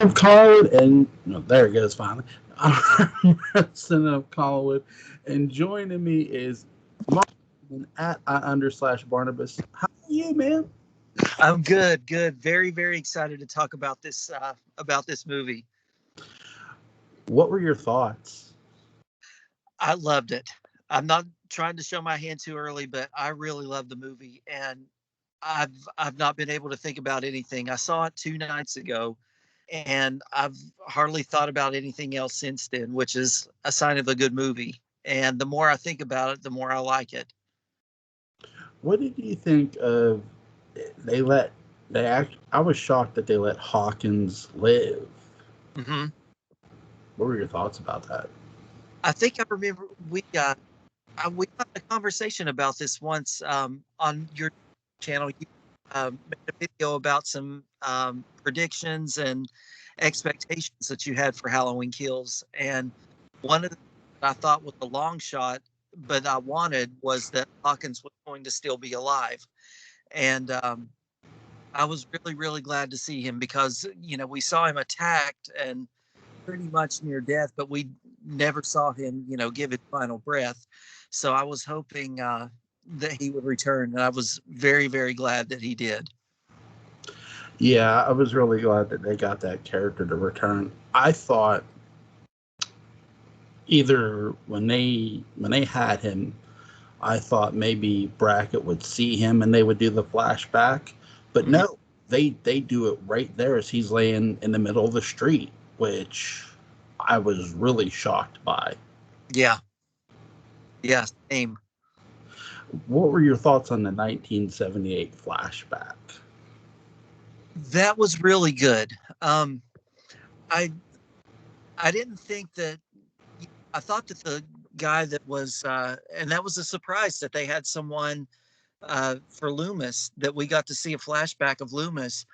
of Collinwood, and no, there it goes finally. I'm Preston of Collinwood, and joining me is Mark at I under slash Barnabas. How are you, man? I'm good, good. Very, very excited to talk about this movie. What were your thoughts? I loved it. I'm not trying to show my hand too early, but I really loved the movie, and I've not been able to think about anything. I saw it 2 nights ago, and I've hardly thought about anything else since then, which is a sign of a good movie. And the more I think about it, the more I like it. What did you think of? They let they act. I was shocked that they let Hawkins live. hmm What were your thoughts about that? I think I remember we had a conversation about this once on your channel. You made a video about some predictions and expectations that you had for Halloween Kills, and one of the things that I thought was a long shot, but I wanted was that Hawkins was going to still be alive, and I was really really glad to see him because we saw him attacked and pretty much near death, but we never saw him, give his final breath. So I was hoping that he would return, and I was very, very glad that he did. Yeah, I was really glad that they got that character to return. I thought either when they had him, I thought maybe Brackett would see him and they would do the flashback, but Mhm. no, they do it right there as he's laying in the middle of the street, which I was really shocked by. Yeah, yeah, same. What were your thoughts on the 1978 flashback? That was really good. I I didn't think that. I thought that the guy that was, and that was a surprise that they had someone for Loomis, that we got to see a flashback of Loomis.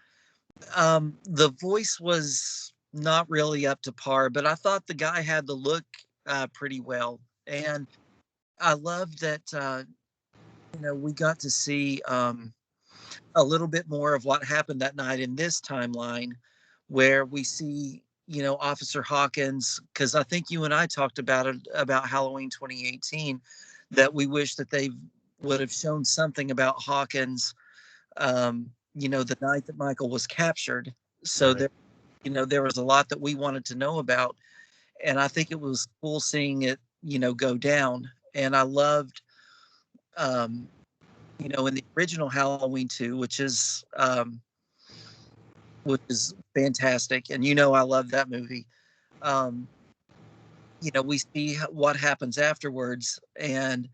The voice was not really up to par, but I thought the guy had the look pretty well, and I loved that. We got to see a little bit more of what happened that night in this timeline, where we see Officer Hawkins, because I think you and I talked about it about Halloween 2018, that we wish that they would have shown something about Hawkins the night that Michael was captured. So Right. there was a lot that we wanted to know about. And I think it was cool seeing it, go down. And I loved, um, in the original Halloween 2, which is fantastic. And, I love that movie. Um, we see what happens afterwards. And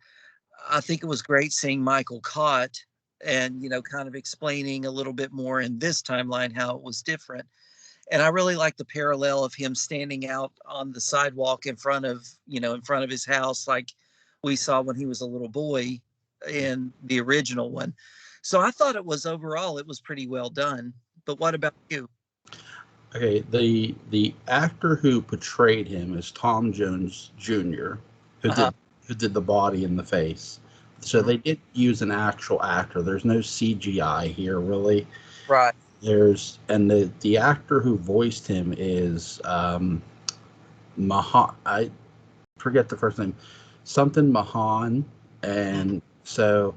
I think it was great seeing Michael caught and, kind of explaining a little bit more in this timeline how it was different. And I really like the parallel of him standing out on the sidewalk in front of his house, like we saw when he was a little boy in the original one. So I thought it was pretty well done. But what about you? Okay, the actor who portrayed him is Tom Jones Jr., who Uh-huh. did the body and the face. So Mhm. they did use an actual actor. There's no CGI here, really. Right. The actor who voiced him is Mahan. I forget the first name, something Mahan, Mhm. and so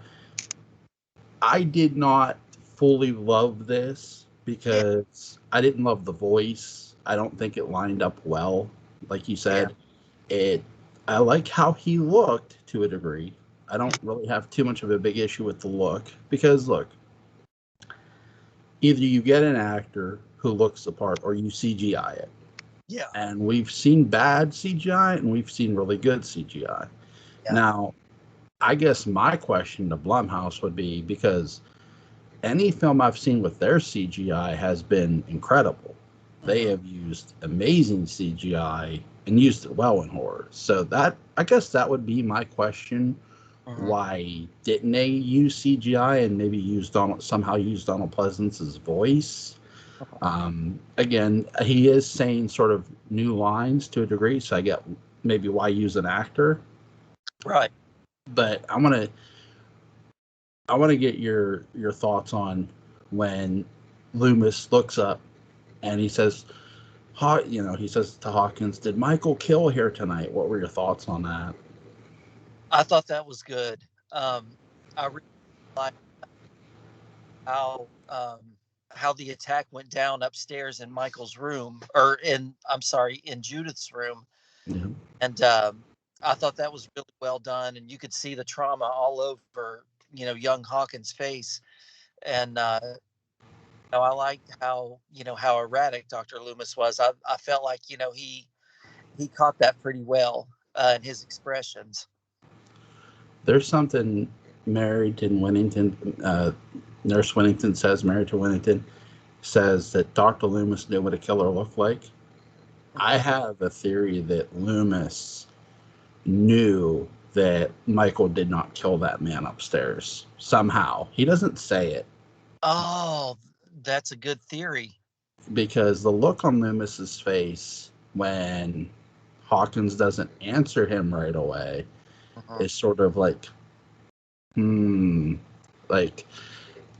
I did not fully love this Yeah. because I didn't love the voice. I don't think it lined up well. Like you Yeah. said, it. I like how he looked to a degree. I don't really have too much of a big issue with the look because look, either you get an actor who looks the part or you CGI it. Yeah. And we've seen bad CGI and we've seen really good CGI. Yeah. Now, I guess my question to Blumhouse would be because any film I've seen with their CGI has been incredible. They Mhm. have used amazing CGI and used it well in horror. So that I guess that would be my question. Mhm. Why didn't they use CGI and maybe use Donald Pleasance's voice? Again, he is saying sort of new lines to a degree, so I get maybe why use an actor. Right. But I want to get your thoughts on when Loomis looks up and he says, He says to Hawkins, "Did Michael kill here tonight?" What were your thoughts on that? I thought that was good. I really liked how how the attack went down upstairs in Michael's room, or I'm sorry, in Judith's room, Yeah. and I thought that was really well done, and you could see the trauma all over young Hawkins' face, and I liked how how erratic Dr. Loomis was. I felt like he caught that pretty well in his expressions. There's something Married in Winnington, Nurse Winnington says, Married to Winnington says that Dr. Loomis knew what a killer looked like. I Mhm. have a theory that Loomis knew that Michael did not kill that man upstairs somehow. He doesn't say it Oh, that's a good theory. because the look on Loomis's face when Hawkins doesn't answer him right away Mhm. is sort of like, hmm, like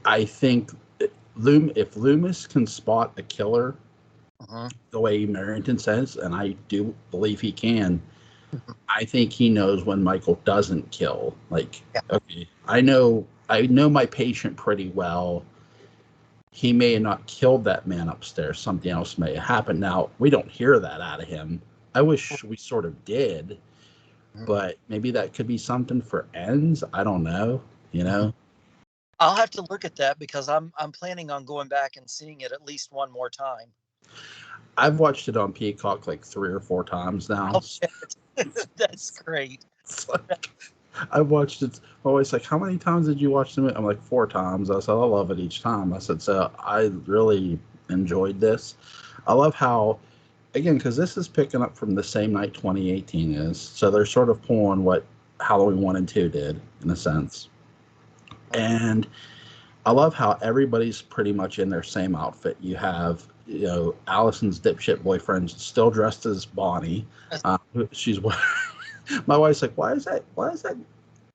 I think if Loomis can spot a killer Mhm. the way Merrington says, and I do believe he can, Mhm. I think he knows when Michael doesn't kill. Like, Yeah. okay, I know my patient pretty well. He may have not killed that man upstairs. Something else may have happened. Now, we don't hear that out of him. I wish we sort of did, Mhm. but maybe that could be something for ends. I don't know, you Mhm. know? I'll have to look at that because I'm planning on going back and seeing it at least one more time. I've watched it on Peacock like 3 or 4 times now. Oh, that's great. It's like, I've watched it. Always like, how many times did you watch the movie? I'm like 4 times. I said, I love it each time. I said, so I really enjoyed this. I love how, again, because this is picking up from the same night 2018 is. So they're sort of pulling what Halloween 1 and 2 did, in a sense. And I love how everybody's pretty much in their same outfit. You have, Allison's dipshit boyfriend still dressed as Bonnie. She's my wife's like, why is that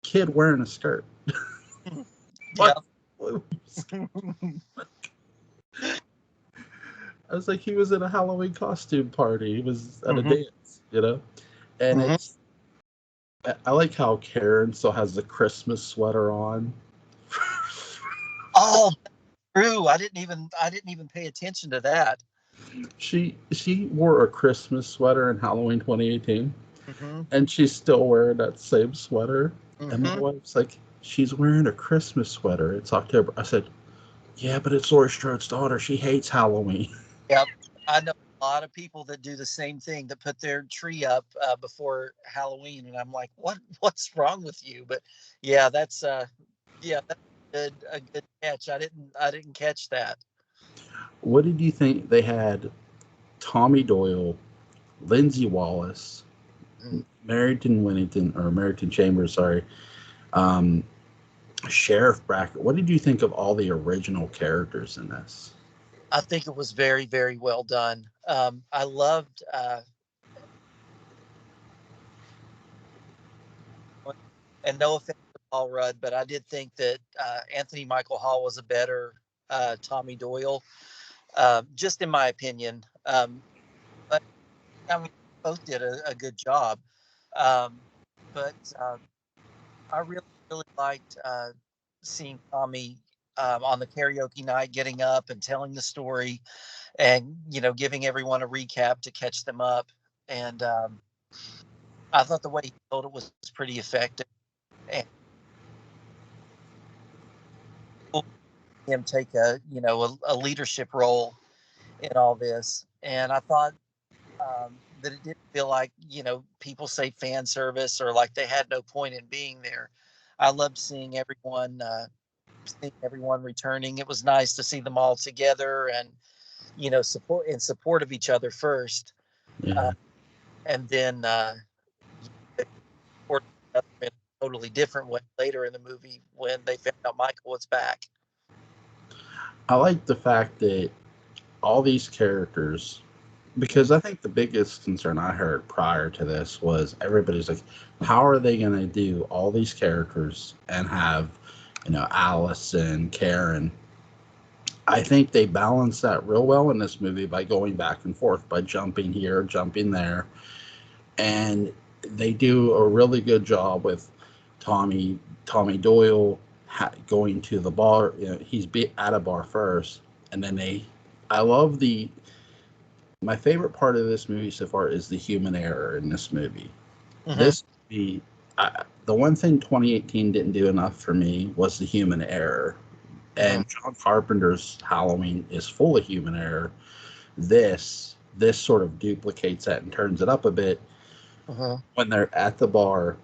kid wearing a skirt? Yeah. What? I was like, he was in a Halloween costume party. He was at a Mhm. dance. And Mhm. I like how Karen still has the Christmas sweater on. Oh, true. I didn't even pay attention to that. She wore a Christmas sweater in Halloween 2018, Mhm. and she's still wearing that same sweater. And my Mhm. wife's like, she's wearing a Christmas sweater. It's October. I said, yeah, but it's Laurie Strode's daughter. She hates Halloween. Yep. I know a lot of people that do the same thing, that put their tree up before Halloween, and I'm like, what's wrong with you? But yeah, that's a good catch. I didn't catch that. What did you think they had? Tommy Doyle, Lindsay Wallace, Mhm. Merrington Winnington, or Merrington Chambers, sorry, um, Sheriff Brackett. What did you think of all the original characters in this? I think it was very, very well done. I loved, and no offense to Paul Rudd, but I did think that Anthony Michael Hall was a better Tommy Doyle, just in my opinion. But I mean, both did a good job. Um, but I really, really liked seeing Tommy on the karaoke night, getting up and telling the story, and giving everyone a recap to catch them up. And I thought the way he told it was pretty effective, and cool to him take a leadership role in all this. And I thought that it didn't feel like people say fan service or like they had no point in being there. I loved seeing everyone returning. It was nice to see them all together and support of each other first, uh, Yeah, and then they support each other in a totally different way later in the movie when they found out Michael was back. I like the fact that all these characters, because I think the biggest concern I heard prior to this was everybody's like, how are they going to do all these characters and have, Alice and Karen I think they balance that real well in this movie by going back and forth, by jumping here, jumping there, and they do a really good job with Tommy Tommy Doyle going to the bar. You know, he's at a bar first, and then they. I love the. My favorite part of this movie so far is the human error in this movie. Mm-hmm. This movie, the one thing 2018 didn't do enough for me was the human error. Mm-hmm. And John Carpenter's Halloween is full of human error. This sort of duplicates that and turns it up a bit. Mm-hmm. When they're at the bar,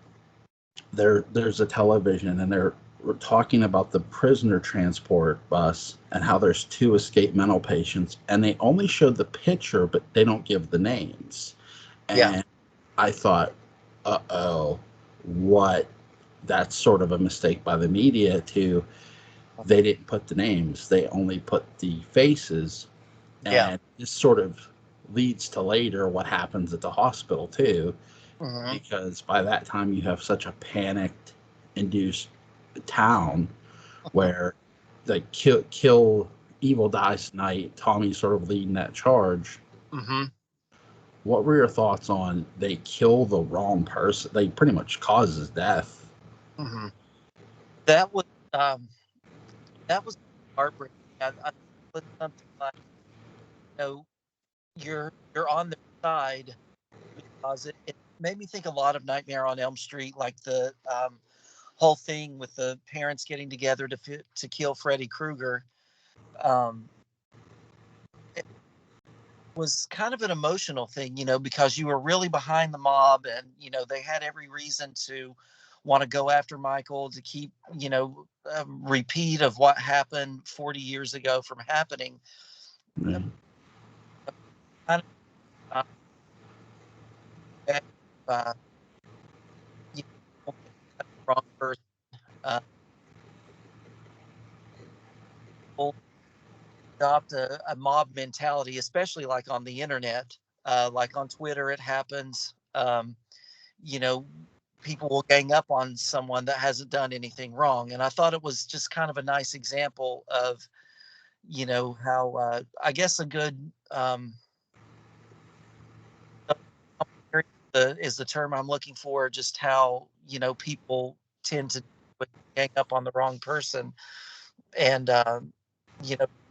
there's a television and they're talking about the prisoner transport bus and how there's two escaped mental patients, and they only showed the picture but they don't give the names. Yeah. And I thought, uh-oh, what? That's sort of a mistake by the media too. They didn't put the names, they only put the faces. Yeah. And this sort of leads to later what happens at the hospital too, Mm-hmm. because by that time you have such a panicked induced town where like kill evil dies tonight, Tommy's sort of leading that charge. Mm-hmm. What were your thoughts on they kill the wrong person? They pretty much cause his death. Mm-hmm. That was um that was heartbreaking. I put something like, you're on their side, because it made me think a lot of Nightmare on Elm Street, like the whole thing with the parents getting together to kill Freddy Krueger. Um, it was kind of an emotional thing, because you were really behind the mob, and they had every reason to want to go after Michael to keep a repeat of what happened 40 years ago from happening. Yeah. Kind of uh, you wrong person. Uh, People adopt a mob mentality, especially like on the internet, like on Twitter, it happens. You know, People will gang up on someone that hasn't done anything wrong. And I thought it was just kind of a nice example of, how I guess a good is the term I'm looking for, just how, people tend to gang up on the wrong person, and,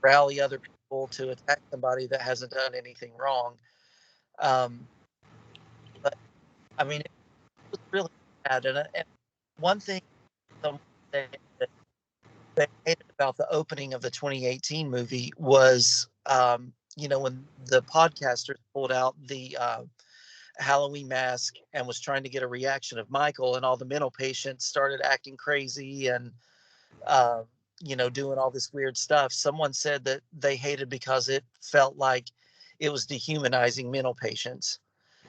rally other people to attack somebody that hasn't done anything wrong. Um, but I mean, it was really bad. And one thing someone said that they hated about the opening of the 2018 movie was, when the podcasters pulled out the Halloween mask and was trying to get a reaction of Michael, and all the mental patients started acting crazy and, uh, doing all this weird stuff. Someone said that they hated because it felt like it was dehumanizing mental patients.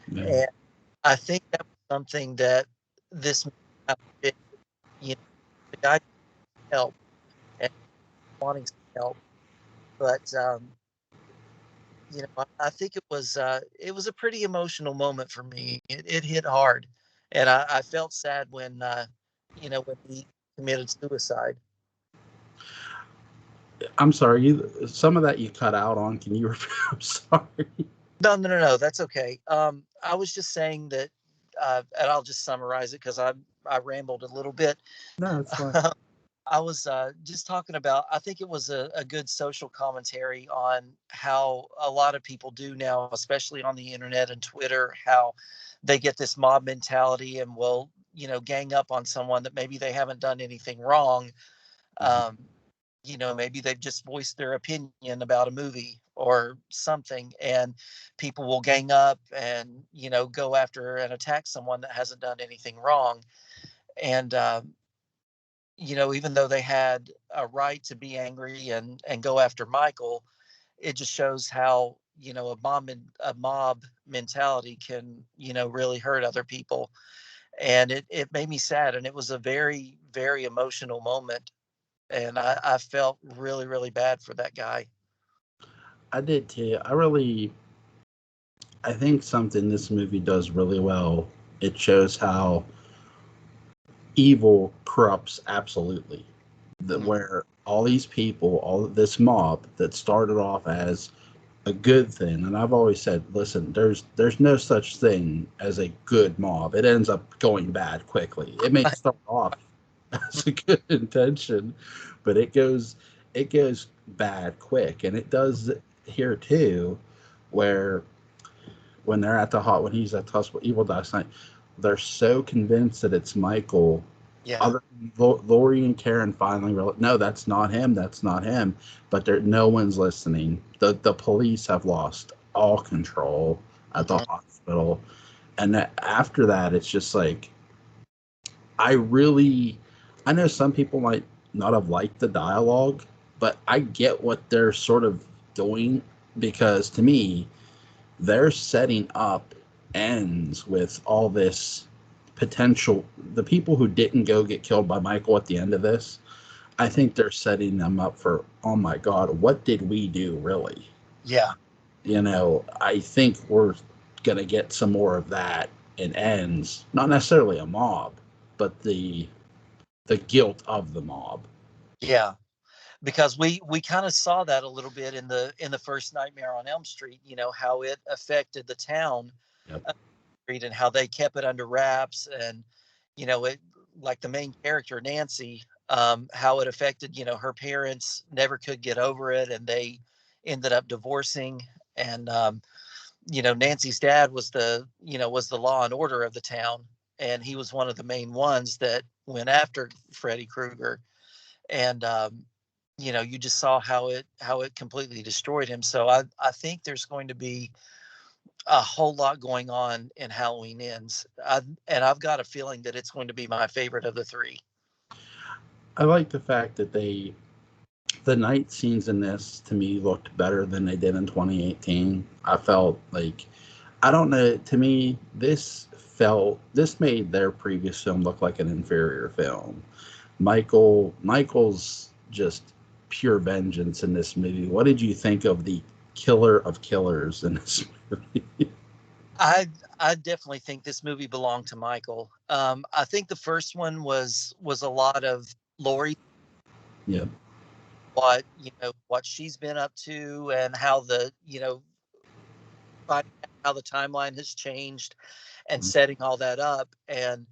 Yeah. And I think that was something that this did. You know, the guy helped and wanting some help, but I think it was a pretty emotional moment for me. It hit hard, and I felt sad when he committed suicide. I'm sorry, some of that you cut out on. Can you repeat? I'm sorry. No, no, no, no, that's okay. I was just saying that, and I'll just summarize it because I rambled a little bit. No, it's fine. I was just talking about, I think it was a good social commentary on how a lot of people do now, especially on the internet and Twitter, how they get this mob mentality and will, gang up on someone that maybe they haven't done anything wrong. Um, Maybe they've just voiced their opinion about a movie or something, and people will gang up and, go after and attack someone that hasn't done anything wrong. And, even though they had a right to be angry and go after Michael, it just shows how, a mob mentality can, really hurt other people. And it made me sad, and it was a very, very emotional moment, and I felt really, really bad for that guy. I did too. I think something this movie does really well. It shows how evil corrupts absolutely. Mhm. Where all these people, all this mob that started off as a good thing. And I've always said, listen, there's no such thing as a good mob. It ends up going bad quickly. It may start off as a good intention, but it goes bad quick, and it does here too, where when they're at the hot when he's at the hospital, Evil Last Night, they're so convinced that it's Michael. Yeah. Other Lori and Karen finally realize, no, that's not him. That's not him. But no one's listening. The police have lost all control at the Mhm. hospital, and after that, it's just like I really, I know some people might not have liked the dialogue, but I get what they're sort of doing because to me, they're setting up ends with all this potential. The people who didn't go get killed by Michael at the end of this, I think they're setting them up for, oh my God, what did we do really? Yeah. I think we're going to get some more of that in ends, not necessarily a mob, but the guilt of the mob. Yeah. Because we kind of saw that a little bit in the first Nightmare on Elm Street, how it affected the town Yep. street and how they kept it under wraps, and it, like the main character Nancy, how it affected, her parents never could get over it, and they ended up divorcing. And Nancy's dad was the law and order of the town, and he was one of the main ones that went after Freddy Krueger. And you just saw how it completely destroyed him. So I think there's going to be a whole lot going on in Halloween Ends. And I've got a feeling that it's going to be my favorite of the three. I like the fact that the night scenes in this to me looked better than they did in 2018. I felt like, I don't know, to me this made their previous film look like an inferior film. Michael's just pure vengeance in this movie. What did you think of the killer of killers in this movie? I I definitely think this movie belonged to Michael. I think the first one was a lot of Lori, Yeah. what she's been up to, and how finding out how the timeline has changed, and setting all that up. And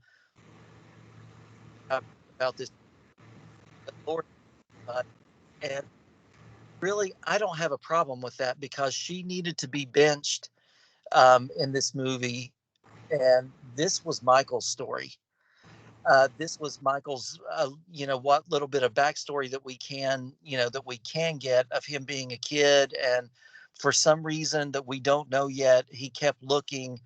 about this Lori, uh, and really, I don't have a problem with that because she needed to be benched in this movie, and this was Michael's story. This was Michael's, what little bit of backstory that we can get of him being a kid, and for some reason that we don't know yet, he kept looking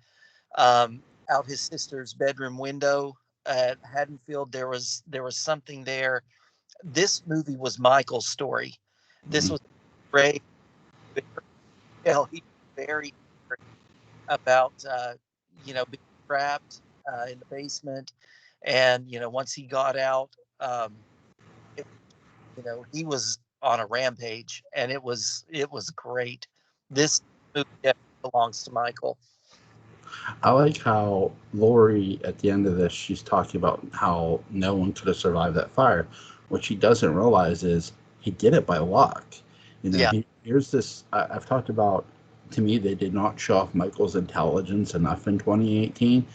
out his sister's bedroom window at Haddonfield. There was something there. This movie was Michael's story. This Mhm. was great. Hell, he was very angry about being trapped in the basement, and once he got out, it, he was on a rampage, and it was great. This movie definitely belongs to Michael. I like how Lori at the end of this, she's talking about how no one could have survived that fire. What she doesn't realize is he did it by luck. Yeah, Here's this. I've talked about. To me, they did not show off Michael's intelligence enough in 2018.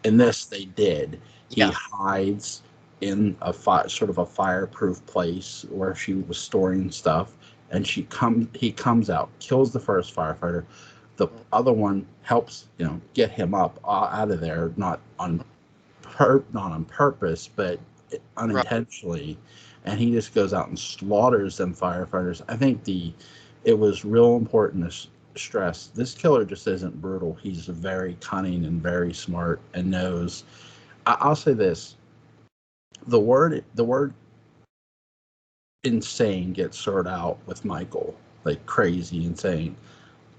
In right. this, they did. He Yeah, hides in sort of a fireproof place where she was storing stuff, and he comes out, kills the first firefighter. The mm, other one helps get him up out of there, not on purpose, but right. unintentionally, and he just goes out and slaughters them firefighters. I think the it was real important to stress this killer just isn't brutal. He's very cunning and very smart and knows. I'll say this: the word insane gets sorted out with Michael, like crazy insane.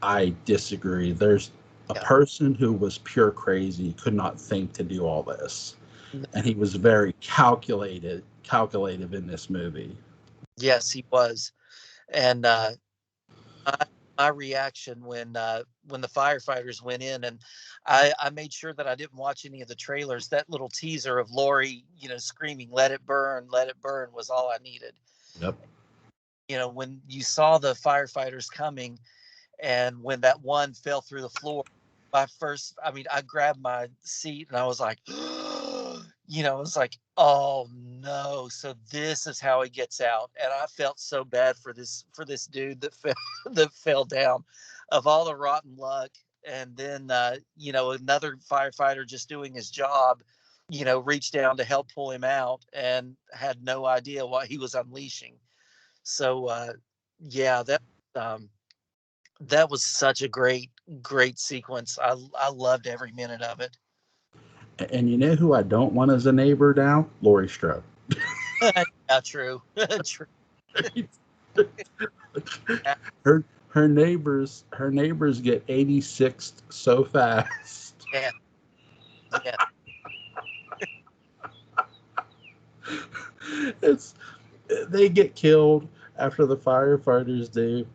I disagree. There's a Yeah. person who was pure crazy, could not think to do all this, N- and he was very calculative in this movie. Yes, he was. And my, my reaction when the firefighters went in, and I made sure that I didn't watch any of the trailers. That little teaser of Lori, screaming "Let it burn, let it burn" was all I needed. Yep. when you saw the firefighters coming, and when that one fell through the floor, I grabbed my seat and I was like, it was like, oh no. So this is how he gets out. And I felt so bad for this dude that fell that fell down, of all the rotten luck. And then another firefighter just doing his job, reached down to help pull him out and had no idea what he was unleashing. So yeah, um that was such a great sequence. I loved every minute of it. And you know who I don't want as a neighbor now? Laurie Strode. Yeah, true. True. Yeah, her neighbors get 86th so fast. yeah, yeah. It's they get killed after the firefighters do.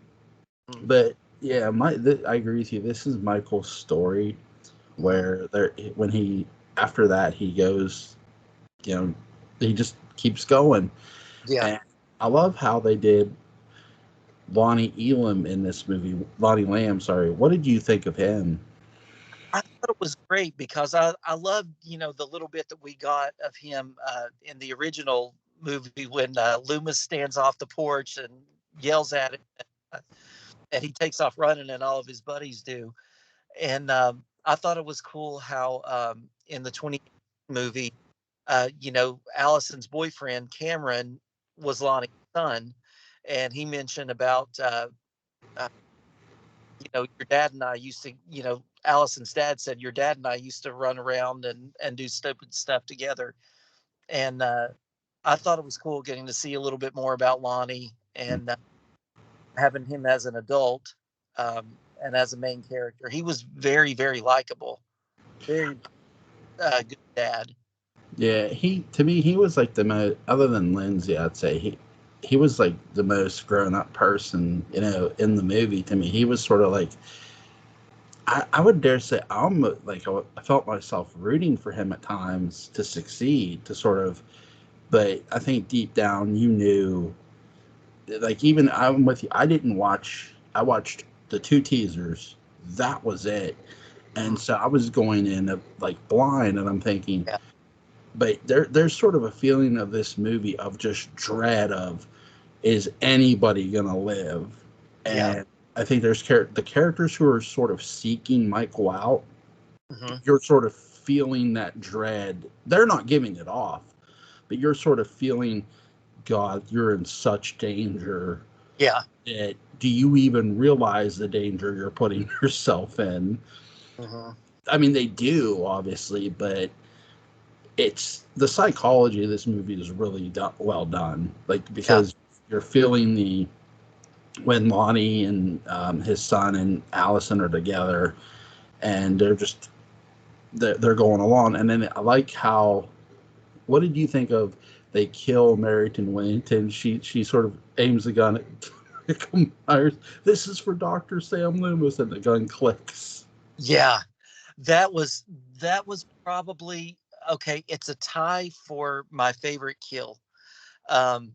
Mm, But yeah, I agree with you. This is Michael's story mhm. where when he after that he goes, you know, he just keeps going. Yeah. And I love how they did Lonnie Elam in this movie. Lonnie Lamb, sorry. What did you think of him? I thought it was great because I loved, the little bit that we got of him in the original movie when Loomis stands off the porch and yells at him, uh, and he takes off running and all of his buddies do. And I thought it was cool how in the 20 movie, Allison's boyfriend Cameron was Lonnie's son, and he mentioned about uh, your dad and I used to, Allison's dad said your dad and I used to run around and do stupid stuff together, and I thought it was cool getting to see a little bit more about Lonnie and having him as an adult and as a main character. He was very very likable, very good dad. Yeah, he to me he was like the most other than Lindsay, I'd say he was like the most grown up person, in the movie to me. He was sort of like I would dare say I felt myself rooting for him at times to succeed, to sort of, but I think deep down you knew, like even I'm with you. I watched the two teasers. That was it. And Mm, so I was going in like blind, and I'm thinking, yeah, but there's sort of a feeling of this movie of just dread of, is anybody gonna live? yeah, And I think the characters who are sort of seeking Michael out. hmm, You're sort of feeling that dread. They're not giving it off, but you're sort of feeling, God, you're in such danger. yeah, Do you even realize the danger you're putting yourself in? hmm, I mean, they do, obviously, but it's the psychology of this movie is really well done. Like, yeah, because you're feeling when Lonnie and his son and Allison are together, and they're going along. And then I like how, what did you think of, they kill Marrington Wellington? She sort of aims the gun at Michael Myers. This is for Dr. Sam Loomis, and the gun clicks. yeah. That was that was probably okay. It's a tie for my favorite kill. Um,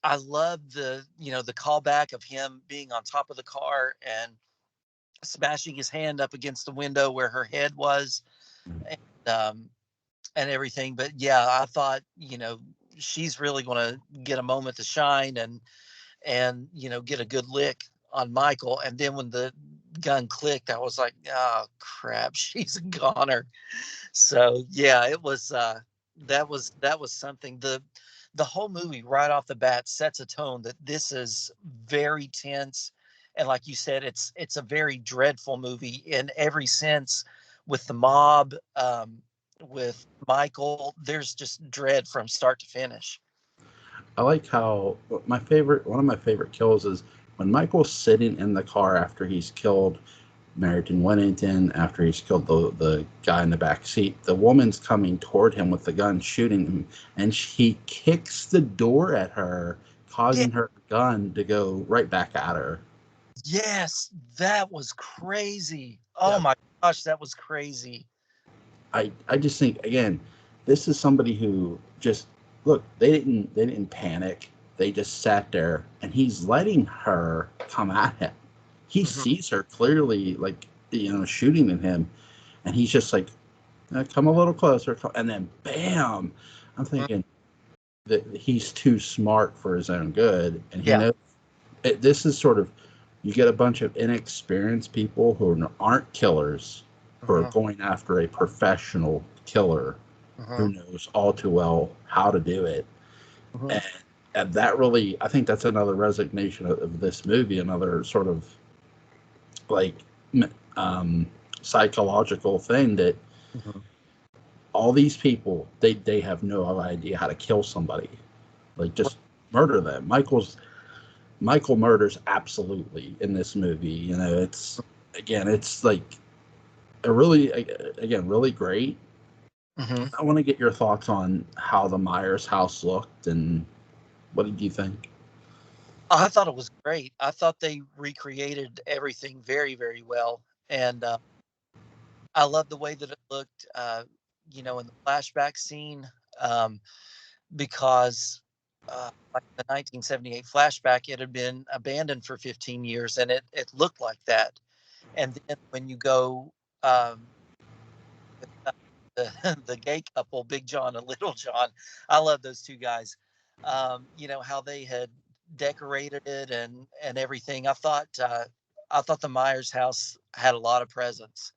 I love the callback of him being on top of the car and smashing his hand up against the window where her head was, and and everything. But yeah, I thought she's really going to get a moment to shine and get a good lick on Michael. And then when the gun clicked, I was like, oh crap, she's a goner. So yeah, it was that was something. The whole movie right off the bat sets a tone that this is very tense, and like you said, it's a very dreadful movie in every sense, with the mob, with Michael. There's just dread from start to finish. I like how one of my favorite kills is when Michael's sitting in the car after he's killed Marrington Wellington, after he's killed the guy in the back seat. The woman's coming toward him with the gun, shooting him, and he kicks the door at her, Yeah, causing her gun to go right back at her. yes, that was crazy. Oh Yeah, my gosh, that was crazy. I just think, again, this is somebody who just, look, they didn't panic. they just sat there, and he's letting her come at him. He Mhm. sees her clearly, like, shooting at him, and he's just like, come a little closer, and then bam. I'm Mhm. thinking that he's too smart for his own good, and he Yeah. knows this is sort of, you get a bunch of inexperienced people who aren't killers, who are Mhm. going after a professional killer who Mhm. knows all too well how to do it. Mhm. And that really, I think that's another resignation of this movie, another sort of like um, psychological thing, that Mhm. all these people, they have no idea how to kill somebody, like just murder them. Michael murders absolutely in this movie. It's, again, it's like a really, again, really great. Mhm. I want to get your thoughts on how the Myers house looked, and what did you think? I thought it was great. I thought they recreated everything very, very well, and I love the way that it looked. In the flashback scene, um, because like the 1978 flashback, it had been abandoned for 15 years, and it looked like that. And then when you go um, with the the gay couple, Big John and Little John, I love those two guys. How they had decorated it and everything. I thought the Myers house had a lot of presence.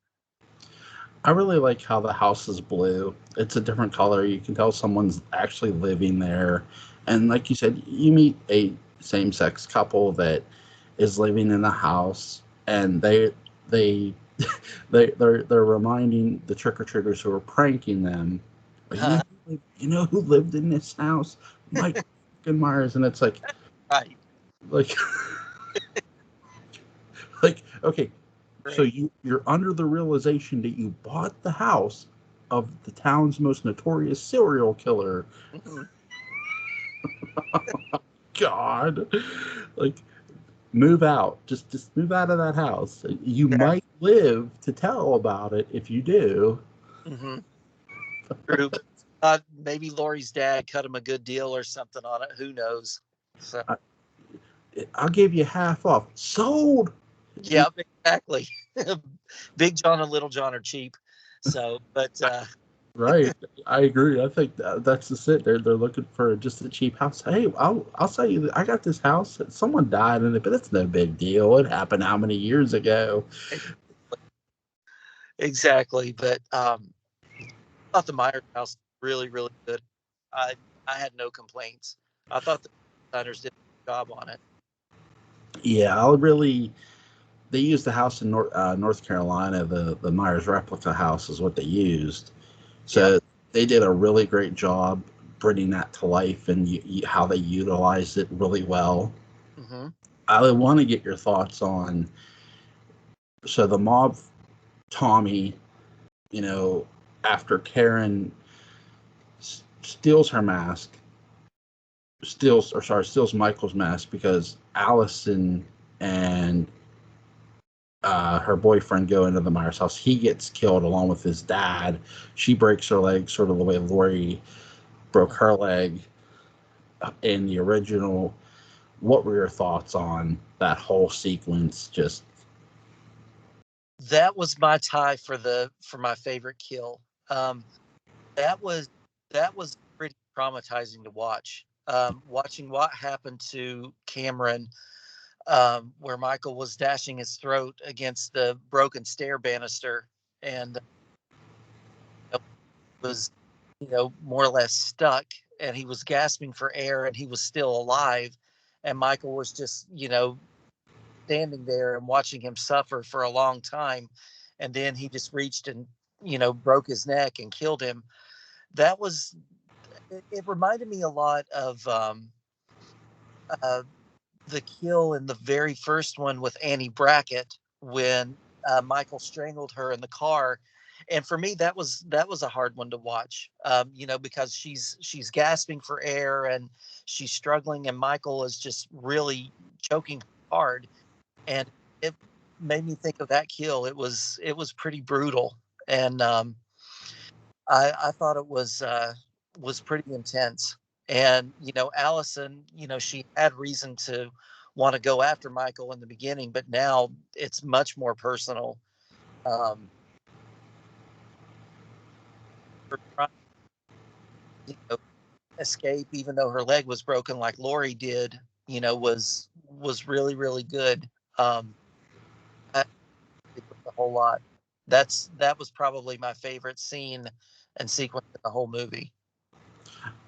I really like how the house is blue. It's a different color. You can tell someone's actually living there. And like you said, you meet a same-sex couple that is living in the house, and they they're reminding the trick-or-treaters who are pranking them, "Well, who lived in this house? Mike Myers." And it's Right. like like, okay, so Great. you're under the realization that you bought the house of the town's most notorious serial killer. Mhm. God, like, move out. Just move out of that house. You Yeah. might live to tell about it if you do. Hmm. True, but maybe Lori's dad cut him a good deal or something on it. Who knows? So, I, I'll give you half off. Sold. yeah, exactly. Big John and Little John are cheap. So, but Right, I agree. I think that's just it. They're looking for just a cheap house. Hey, I'll tell you, I got this house. Someone died in it, but it's no big deal. It happened how many years ago? exactly. But I thought the Myers house really, really good. I I had no complaints. I thought the designers did a good job on it. Yeah, I really. They used the house in North Carolina. The Myers replica house is what they used. Yep. So they did a really great job bringing that to life, and how they utilized it really well. Hmm. I want to get your thoughts on, so the mob, Tommy, you know, after Karen steals her mask, steals Michael's mask, because Allison and her boyfriend go into the Myers house. He gets killed along with his dad. She breaks her leg, sort of the way Lori broke her leg in the original. What were your thoughts on that whole sequence? Just That was my tie for my favorite kill. That was that was pretty traumatizing to watch. Watching what happened to Cameron, where Michael was dashing his throat against the broken stair banister, and was, more or less stuck, and he was gasping for air, and he was still alive, and Michael was just, standing there and watching him suffer for a long time, and then he just reached and broke his neck and killed him. That was it reminded me a lot of uh, the kill in the very first one with Annie Brackett, when Michael strangled her in the car. And for me, that was a hard one to watch, because she's gasping for air and she's struggling, and Michael is just really choking hard, and it made me think of that kill. It was pretty brutal, and I thought it was pretty intense. And, Allison, she had reason to want to go after Michael in the beginning, but now it's much more personal. Her trying to, escape, even though her leg was broken, like Lori did, was really, really good. I think a whole lot. That was probably my favorite scene and sequence in the whole movie.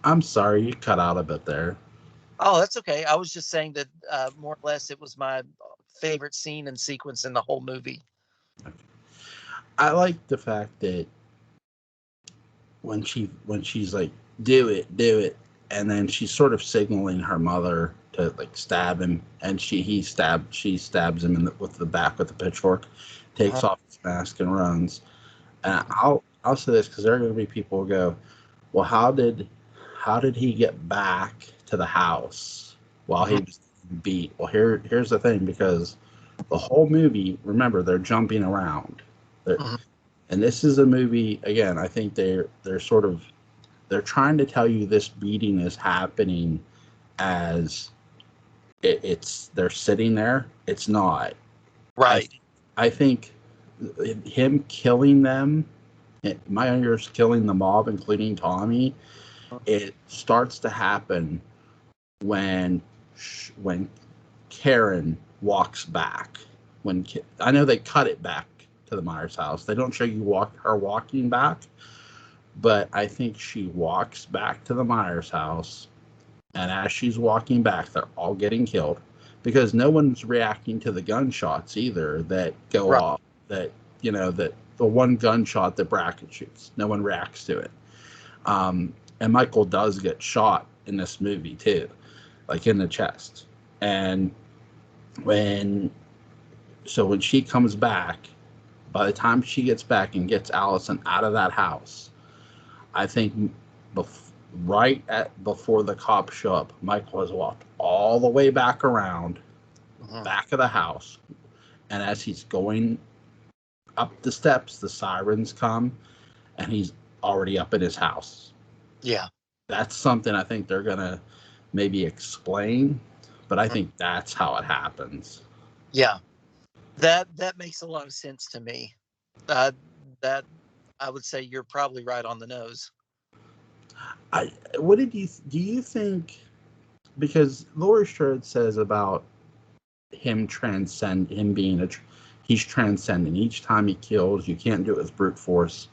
I'm sorry, you cut out a bit there. Oh, that's okay. I was just saying that more or less it was my favorite scene and sequence in the whole movie. I like the fact that when she's like, do it, and then she's sort of signaling her mother to like stab him, and she stabs him with the back with the pitchfork, takes Uh-huh. off his mask and runs. And I'll say this because there are going to be people who go, well, how did he get back to the house while he Uh-huh. was beat? Well, here's the thing, because the whole movie, remember, they're jumping around. Uh-huh. And this is a movie, again, I think they're trying to tell you this beating is happening as it's they're sitting there. It's not. I Right. I think him killing them, Meyer's killing the mob, including Tommy, it starts to happen when when Karen walks back. I know they cut it back to the Myers house. They don't show you her walking back, but I think she walks back to the Myers house, and as she's walking back, they're all getting killed because no one's reacting to the gunshots either that go Right. off. That the one gunshot that Brackett shoots, no one reacts to it. And Michael does get shot in this movie too, like in the chest. And when when she comes back, by the time she gets back and gets Allison out of that house, I think right at before the cops show up, Michael has walked all the way back around Uh-huh. back of the house, and as he's going up the steps, the sirens come, and he's already up in his house. Yeah. That's something I think they're gonna maybe explain, but I Uh-huh. think that's how it happens. Yeah. That makes a lot of sense to me. Uh, that I would say you're probably right on the nose. I what did you do you think, because Laurie Strode says about him being he's transcending each time he kills, you can't do it with brute force.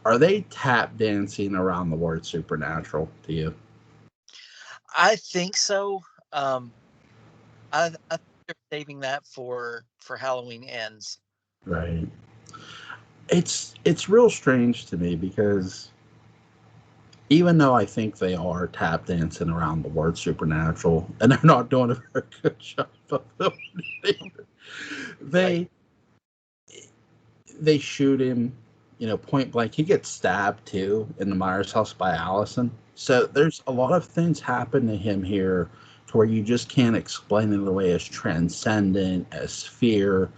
Are they tap dancing around the word supernatural to you? I think so. Um, I think they're saving that for Halloween Ends. Right. It's real strange to me because even though I think they are tap dancing around the word supernatural, and they're not doing a very good job of doing it either, Right. they they shoot him, point blank. He gets stabbed too in the Myers house by Allison. So there's a lot of things happen to him here to where you just can't explain it away as transcendent, as fear.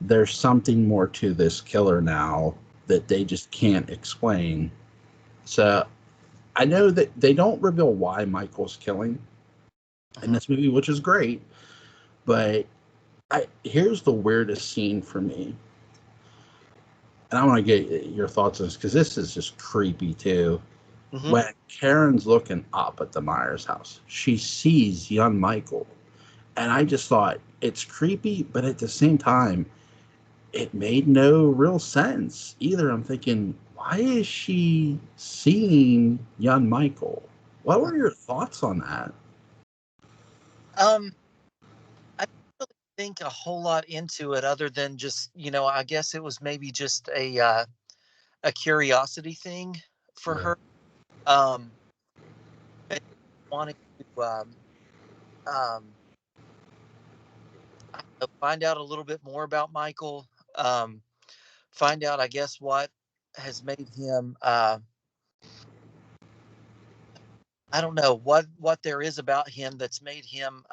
There's something more to this killer now that they just can't explain. So I know that they don't reveal why Michael's killing in Uh-huh. this movie, which is great. But here's the weirdest scene for me, and I want to get your thoughts on this because this is just creepy too. Hmm. When Karen's looking up at the Myers house, she sees young Michael, and I just thought it's creepy, but at the same time, it made no real sense either. I'm thinking, why is she seeing young Michael? What were your thoughts on that? Um, I don't really think a whole lot into it other than just, I guess it was maybe just a curiosity thing for Right. her. Um, and wanting to um, find out a little bit more about Michael. Um, find out, I guess, what has made him. I don't know what there is about him that's made him.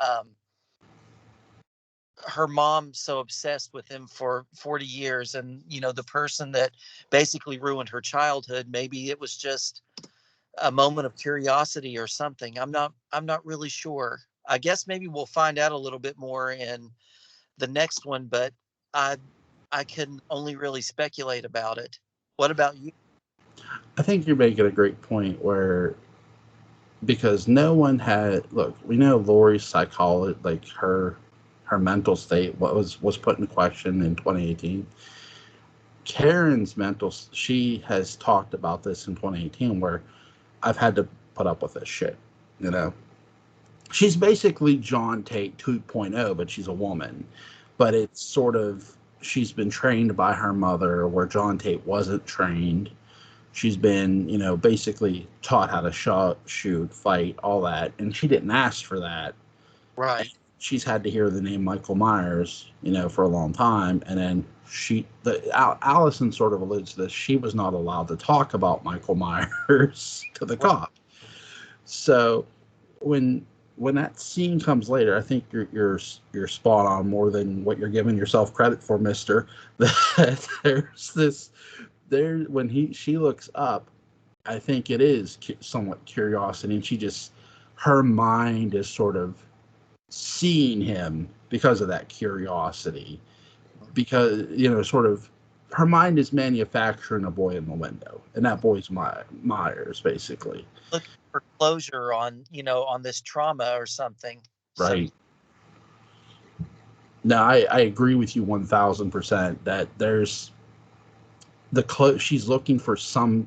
Her mom so obsessed with him for 40 years, and the person that basically ruined her childhood, maybe it was just a moment of curiosity or something. I'm not really sure. I guess maybe we'll find out a little bit more in the next one, but I I can only really speculate about it. What about you? I think you're making a great point where because no one had look, we know Lori's psychology, like her mental state, what was put in question in 2018. Karen's she has talked about this in 2018 where I've had to put up with this shit, you know. She's basically John Tate 2.0, but she's a woman. But it's sort of she's been trained by her mother where John Tate wasn't trained. She's been, basically taught how to shot, shoot, fight, all that, and she didn't ask for that. And Right. she's had to hear the name Michael Myers, for a long time, and then Allison sort of alludes to this. She was not allowed to talk about Michael Myers to the Right. cop. So when that scene comes later, I think you're spot on more than what you're giving yourself credit for, Mister. That there's this there when she looks up, I think it is somewhat curiosity, and her mind is sort of seeing him because of that curiosity, because sort of her mind is manufacturing a boy in the window, and that boy's Myers, basically. Looking for closure on, on this trauma or something. So Right. No, I agree with you 1,000% that there's she's looking for some,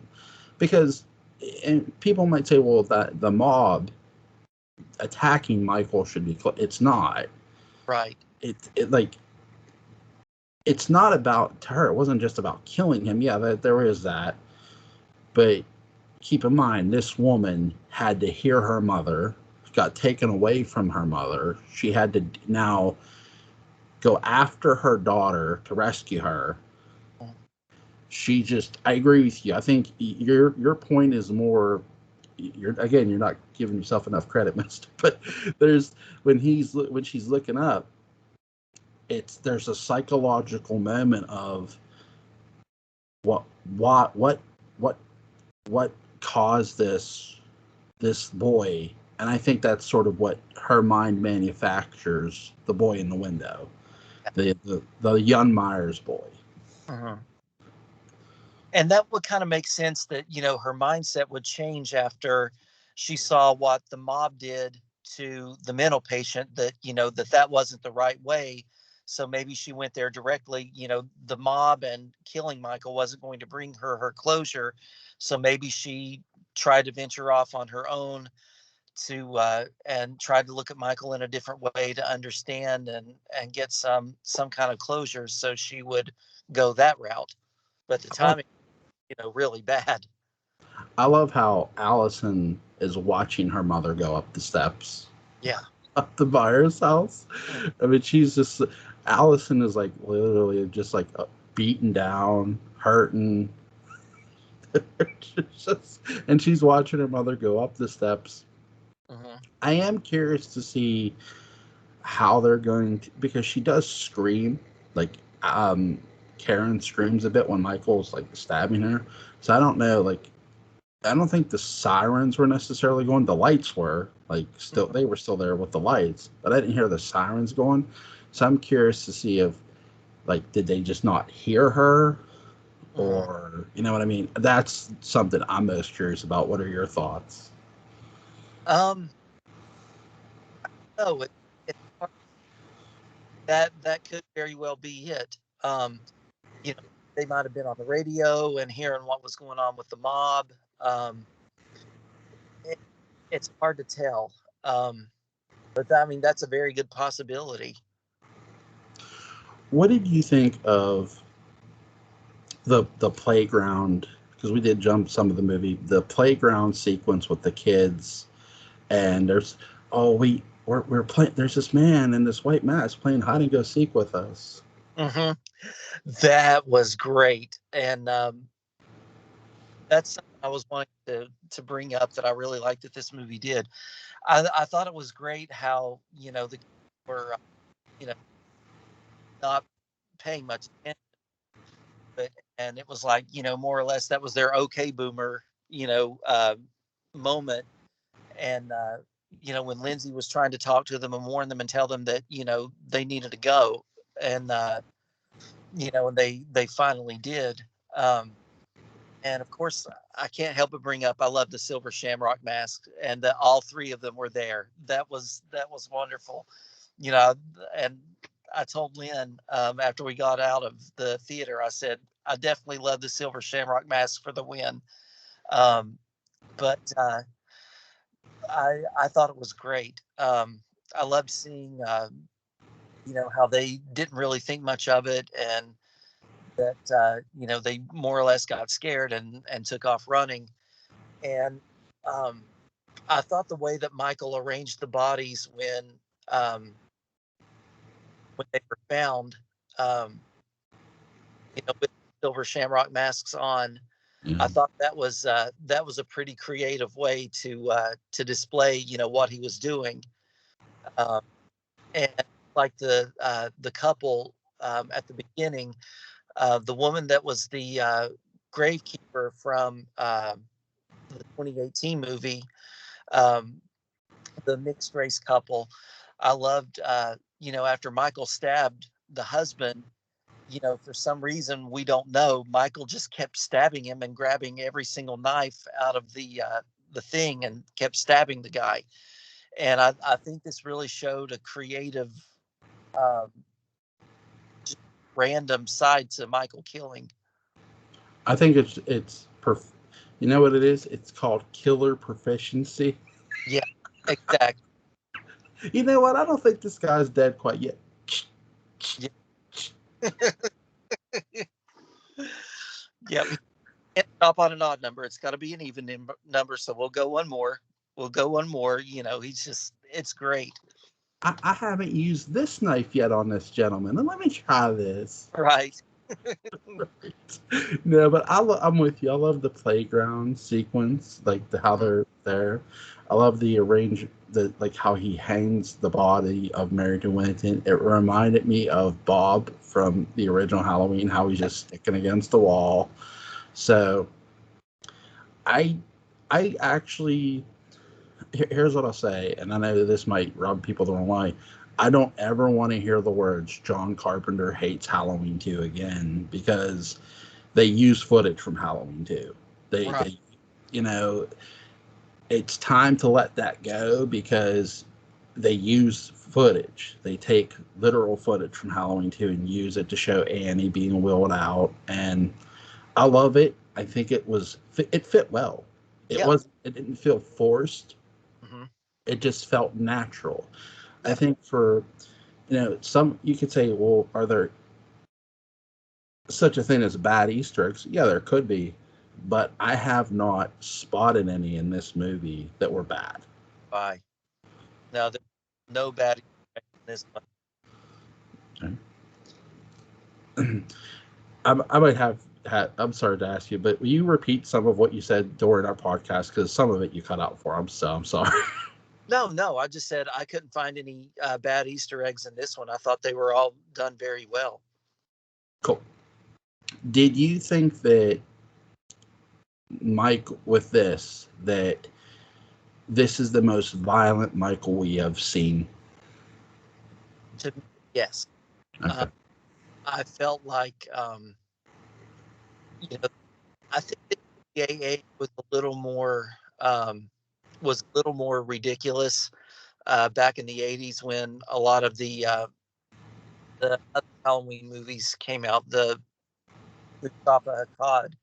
because and people might say, well, that the mob attacking Michael should be it's not. right. It like it's not about her. It wasn't just about killing him. Yeah, there is that. But keep in mind, this woman had to hear her mother, got taken away from her mother. She had to now go after her daughter to rescue her. I agree with you. I think your point is more, you're not giving yourself enough credit, Mister. But there's when she's looking up, there's a psychological moment of what what what what what caused this boy, and I think that's sort of what her mind manufactures the boy in the window, the young Myers boy. Mhm. And that would kind of make sense that, her mindset would change after she saw what the mob did to the mental patient, that, that wasn't the right way. So maybe she went there directly. The mob and killing Michael wasn't going to bring her closure. So maybe she tried to venture off on her own to and tried to look at Michael in a different way to understand and get some kind of closure. So she would go that route. But the I love, timing, really bad. I love how Allison is watching her mother go up the steps Yeah. up the Myers house. Mm. I mean, Allison is like literally just like beaten down, hurting. And she's watching her mother go up the steps. Mhm. I am curious to see how they're going to, because she does scream, like um Karen screams a bit when Michael's like stabbing her. So I don't know, like I don't think the sirens were necessarily going. The lights were like still, Mhm. they were still there with the lights, but I didn't hear the sirens going. So I'm curious to see if like did they just not hear her, Mhm. or you know what I mean? That's something I'm most curious about. What are your thoughts? Um, no, it that could very well be it. You know, they might have been on the radio and hearing what was going on with the mob. Um, it, it's hard to tell. But I mean, that's a very good possibility. What did you think of the playground? Because we did jump some of the movie, the playground sequence with the kids, and we're playing. There's this man in this white mask playing hide and go seek with us. Hmm. That was great, and that's something I was wanting to bring up that I really liked that this movie did. I thought it was great how the kids were you know not paying much attention, but and it was like more or less that was their okay boomer. moment. And when Lindsay was trying to talk to them and warn them and tell them that they needed to go, and and they finally did. Um, and of course, I can't help but bring up I love the silver shamrock mask, and that all three of them were there. That was wonderful, you know. And I told Lynn after we got out of the theater, I said I definitely love the silver shamrock mask for the win. Um, but I thought it was great. I loved seeing how they didn't really think much of it, and that they more or less got scared and took off running. And um, I thought the way that Michael arranged the bodies um, when they were found, um, with silver shamrock masks on, Yeah. I thought that was a pretty creative way to display what he was doing. Um, and like the couple at the beginning, the woman that was the gravekeeper from the 2018 movie, um, the mixed race couple. I loved, after Michael stabbed the husband, for some reason we don't know, Michael just kept stabbing him and grabbing every single knife out of the thing and kept stabbing the guy. And I think this really showed a creative, um, just random side to Michael killing. I think you know what it is? It's called killer proficiency. Yeah, exactly. You know what? I don't think this guy's dead quite yet. Yeah. Yep. Can't stop on an odd number. It's got to be an even number. So we'll go one more. We'll go one more. It's great. I haven't used this knife yet on this gentleman. And let me try this. Right. No, but I'm with you. I love the playground sequence, like how Mhm. they're there. I love the like how he hangs the body of Merrington Winton. It reminded me of Bob from the original Halloween, how he's just sticking against the wall. So I I actually here's what I'll say, and I know this might rub people the wrong way. I don't ever want to hear the words John Carpenter hates Halloween 2 again because they use footage from Halloween 2. Right. They you know, it's time to let that go because they use footage. They take literal footage from Halloween 2 and use it to show Annie being wheeled out, and I love it. I think it fit well. Yeah. It didn't feel forced. Hmm. It just felt natural. I Yeah. think for some you could say, well, are there such a thing as bad Easter eggs? Yeah, there could be, but I have not spotted any in this movie that were bad. Bye. Now there's no bad in this one. I might have had. I'm sorry to ask you, but will you repeat some of what you said during our podcast? Because some of it you cut out for. I'm sorry. No, no. I just said I couldn't find any bad Easter eggs in this one. I thought they were all done very well. Cool. Did you think that Mike with that this is the most violent Michael we have seen? To me, yes. Uh, Okay. I felt like you know I think the AA um, was a little more ridiculous back in the '80s when a lot of the other Halloween movies came out. The Mustafa Akkad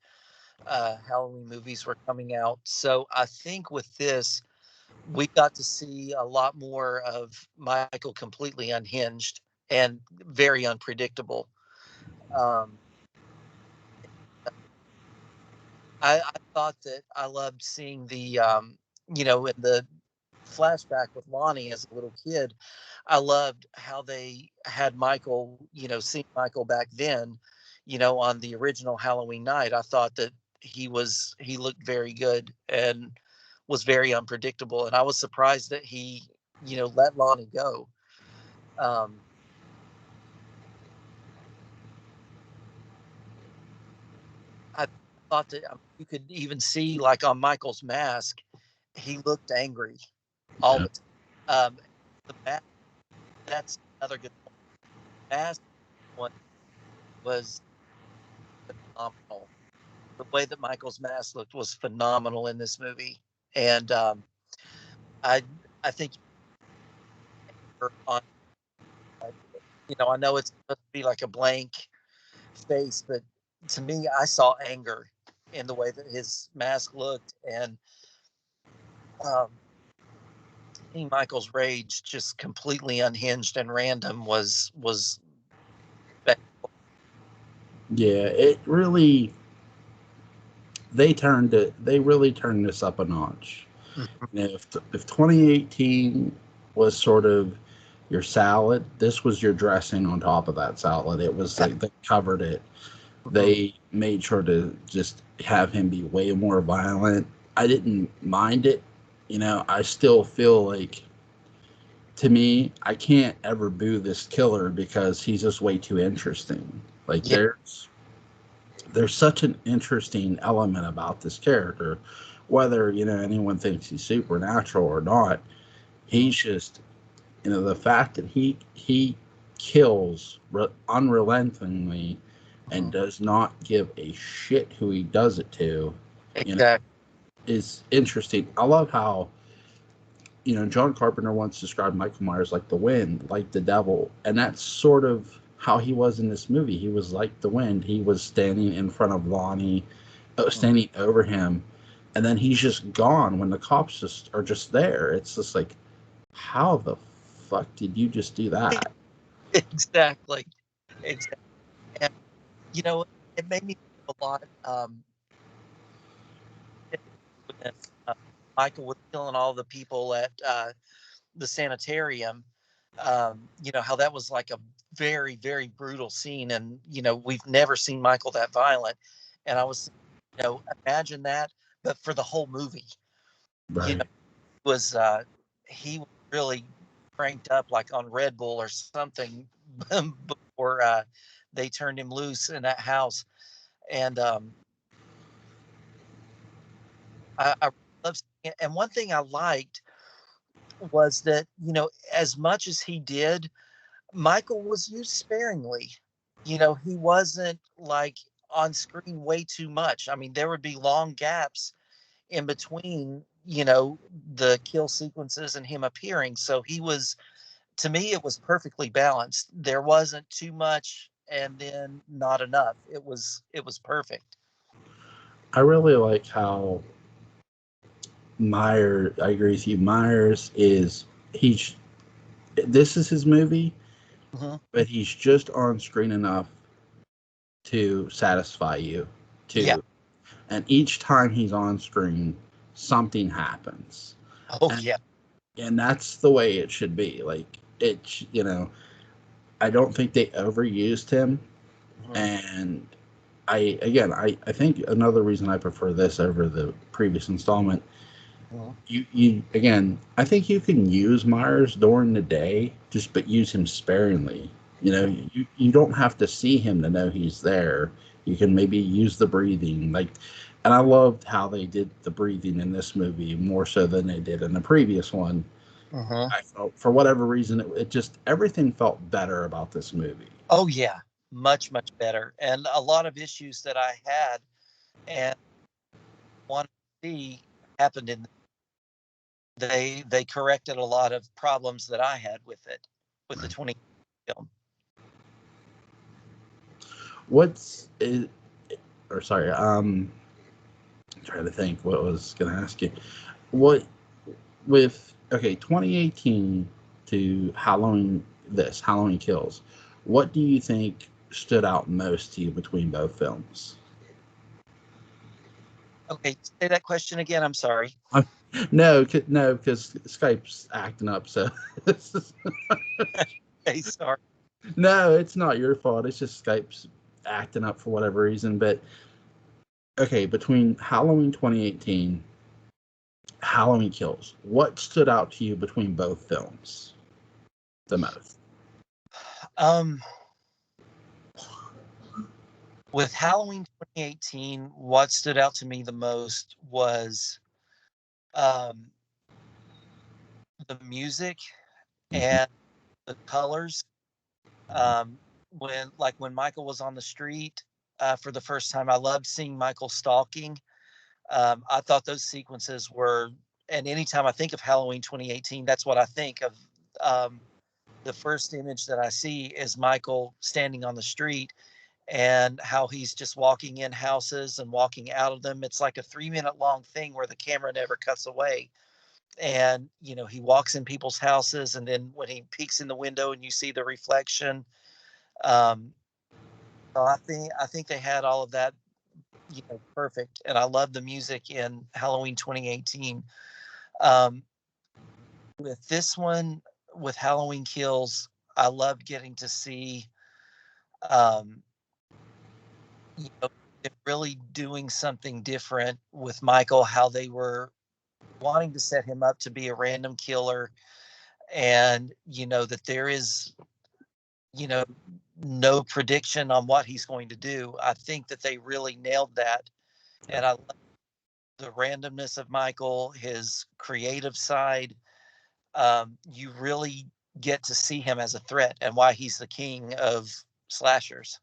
Halloween movies were coming out. So I think with this, we got to see a lot more of Michael completely unhinged and very unpredictable. Um, I thought that I loved seeing in the flashback with Lonnie as a little kid. I loved how they had Michael, seeing Michael back then, on the original Halloween night. I thought that he looked very good and was very unpredictable. And I was surprised that he, let Lonnie go. Um, I thought that you could even see like on Michael's mask, he looked angry all Yeah. the time. The mask, that's another good point. Mask one was phenomenal. The way that Michael's mask looked was phenomenal in this movie, and I I think on I know it's supposed to be like a blank face, but to me, I saw anger in the way that his mask looked, and um, seeing Michael's rage just completely unhinged and random was Yeah, it really they really turned this up a notch. And if 2018 was sort of your salad, this was your dressing on top of that salad. It was like they covered it. They made sure to just have him be way more violent. I didn't mind it. I still feel like, to me, I can't ever boo this killer because he's just way too interesting. Like yeah, there's such an interesting element about this character, whether anyone thinks he's supernatural or not. He's just, the fact that he kills unrelentingly and does not give a shit who he does it to, you know exactly. is interesting. I love how John Carpenter once described Michael Myers like the wind, like the devil, and that's sort of how he was in this movie. He was like the wind. He was standing in front of Lonnie, standing over him, and then he's just gone when the cops just are just there. It's just like, how the fuck did you just do that? Exactly, exactly. And it made me think a lot. When Michael was killing all the people at the sanitarium. How that was like a very, very brutal scene, and we've never seen Michael that violent. And I was, imagine that, but for the whole movie, you know, Right. was he was really cranked up like on Red Bull or something before they turned him loose in that house. And I love seeing it. And one thing I liked was that as much as he did, Michael was used sparingly. He wasn't like on screen way too much. I mean, there would be long gaps in between, the kill sequences and him appearing. So to me, it was perfectly balanced. There wasn't too much and then not enough. It was perfect. I really like how I agree with you. Myers is he's this is his movie, Hmm. but he's just on screen enough to satisfy you Yeah. too. And each time he's on screen, something happens. Oh, And yeah. and that's the way it should be. Like I don't think they overused him. Hmm. And I think another reason I prefer this over the previous installment, Hmm. you again, I think you can use Myers during the day, just but use him sparingly. You don't have to see him to know he's there. You can maybe use the breathing, like, and I loved how they did the breathing in this movie more so than they did in the previous one. Hmm. I felt, for whatever reason, it just everything felt better about this movie. Oh, yeah. Much, much better. And a lot of issues that I had and wanted to see happened in they corrected a lot of problems that I had with it, with the Right. 20 film. What's is, or sorry, I'm trying to think what I was going to ask you. What with okay, 2018 to Halloween Kills. What do you think stood out most to you between both films? Okay, say that question again. I'm sorry. No, no, because Skype's acting up. So Hey, sorry. no, it's not your fault. It's just Skype's acting up for whatever reason. But okay, between Halloween 2018, Halloween Kills, what stood out to you between both films the most? Um, with Halloween 2018, what stood out to me the most was Um, the music Mhm. and the colors. Um, when Michael was on the street for the first time, I loved seeing Michael stalking. I thought those sequences were, and anytime I think of Halloween 2018, that's what I think of. Um, the first image that I see is Michael standing on the street and how he's just walking in houses and walking out of them. It's like a 3 minute long thing where the camera never cuts away. And, he walks in people's houses, and then when he peeks in the window and you see the reflection. Um, so I think they had all of that, perfect. And I love the music in Halloween 2018. Um, with this one, with Halloween Kills, I loved getting to see, um, it really doing something different with Michael, how they were wanting to set him up to be a random killer, and that there is, you know, no prediction on what he's going to do. I think that they really nailed that. Yeah. And I love the randomness of Michael, his creative side. You really get to see him as a threat and why he's the king of slashers.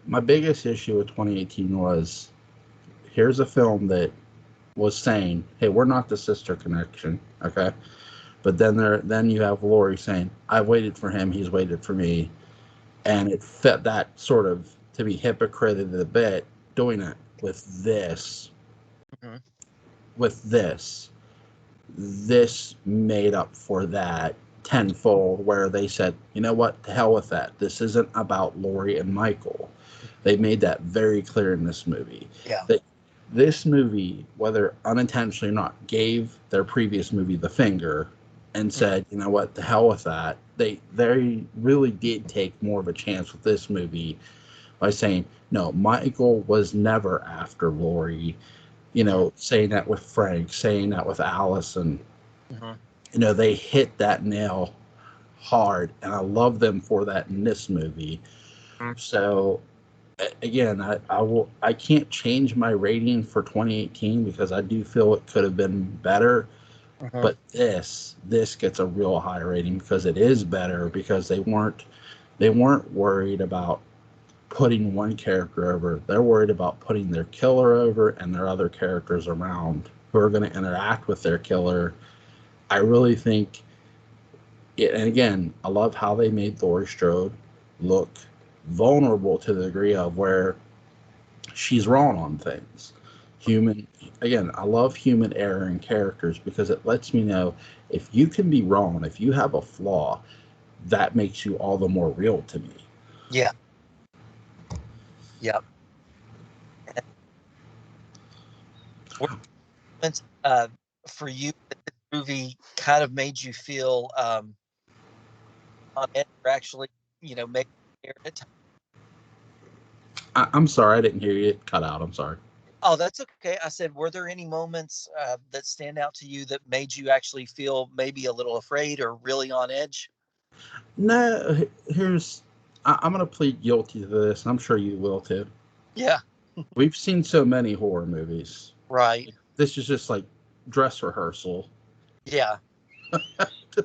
My biggest issue with 2018 was here's a film that was saying, "Hey, we're not the sister connection," okay? But then you have Laurie saying, "I waited for him, he's waited for me," and it fit that sort of to be hypocrited a bit doing it Mhm. with this. This made up for that tenfold, where they said, "You know what? To hell with that. This isn't about Laurie and Michael." They made that very clear in this movie. Yeah. That this movie, whether unintentionally or not, gave their previous movie the finger and Mhm. said, "You know what? To hell with that." They really did take more of a chance with this movie by saying, "No, Michael was never after Laurie." Mhm. Saying that with Frank, saying that with Allison. Mhm. They hit that nail hard, and I love them for that in this movie. Mhm. So again, I can't change my rating for 2018 because I do feel it could have been better. Mhm. But this gets a real high rating because it is better, because they weren't worried about putting one character over. They're worried about putting their killer over and their other characters around who are going to interact with their killer. I really think and again, I love how they made Laurie Strode look vulnerable to the degree of where she's wrong on things. Human, again, I love human error in characters because it lets me know if you can be wrong, if you have a flaw, that makes you all the more real to me. Yeah. Yeah. And what moments, for you that this movie kind of made you feel on edge, or actually, make you scared at times? I'm sorry, I didn't hear you. It cut out. I'm sorry. Oh, that's okay. I said, were there any moments that stand out to you that made you actually feel maybe a little afraid or really on edge? No, I'm going to plead guilty to this, and I'm sure you will too. Yeah. We've seen so many horror movies. Right. This is just like dress rehearsal. Yeah.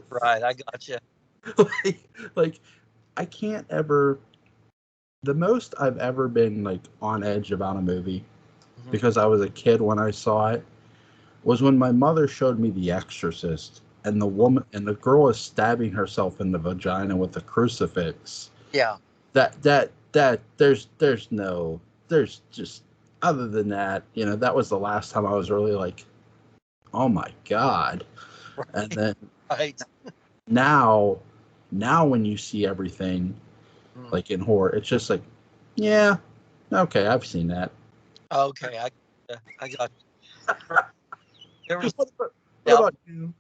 Right. I gotcha. like I can't ever. The most I've ever been like on edge about a movie Hmm. because I was a kid when I saw it was when my mother showed me The Exorcist, and the girl is stabbing herself in the vagina with a crucifix. Yeah. That there's just, other than that, that was the last time I was really like, oh my god. And then Right. now now when you see everything Mm. like in horror, it's just like, yeah, okay, I've seen that. Okay. I got you. There was What now. about you?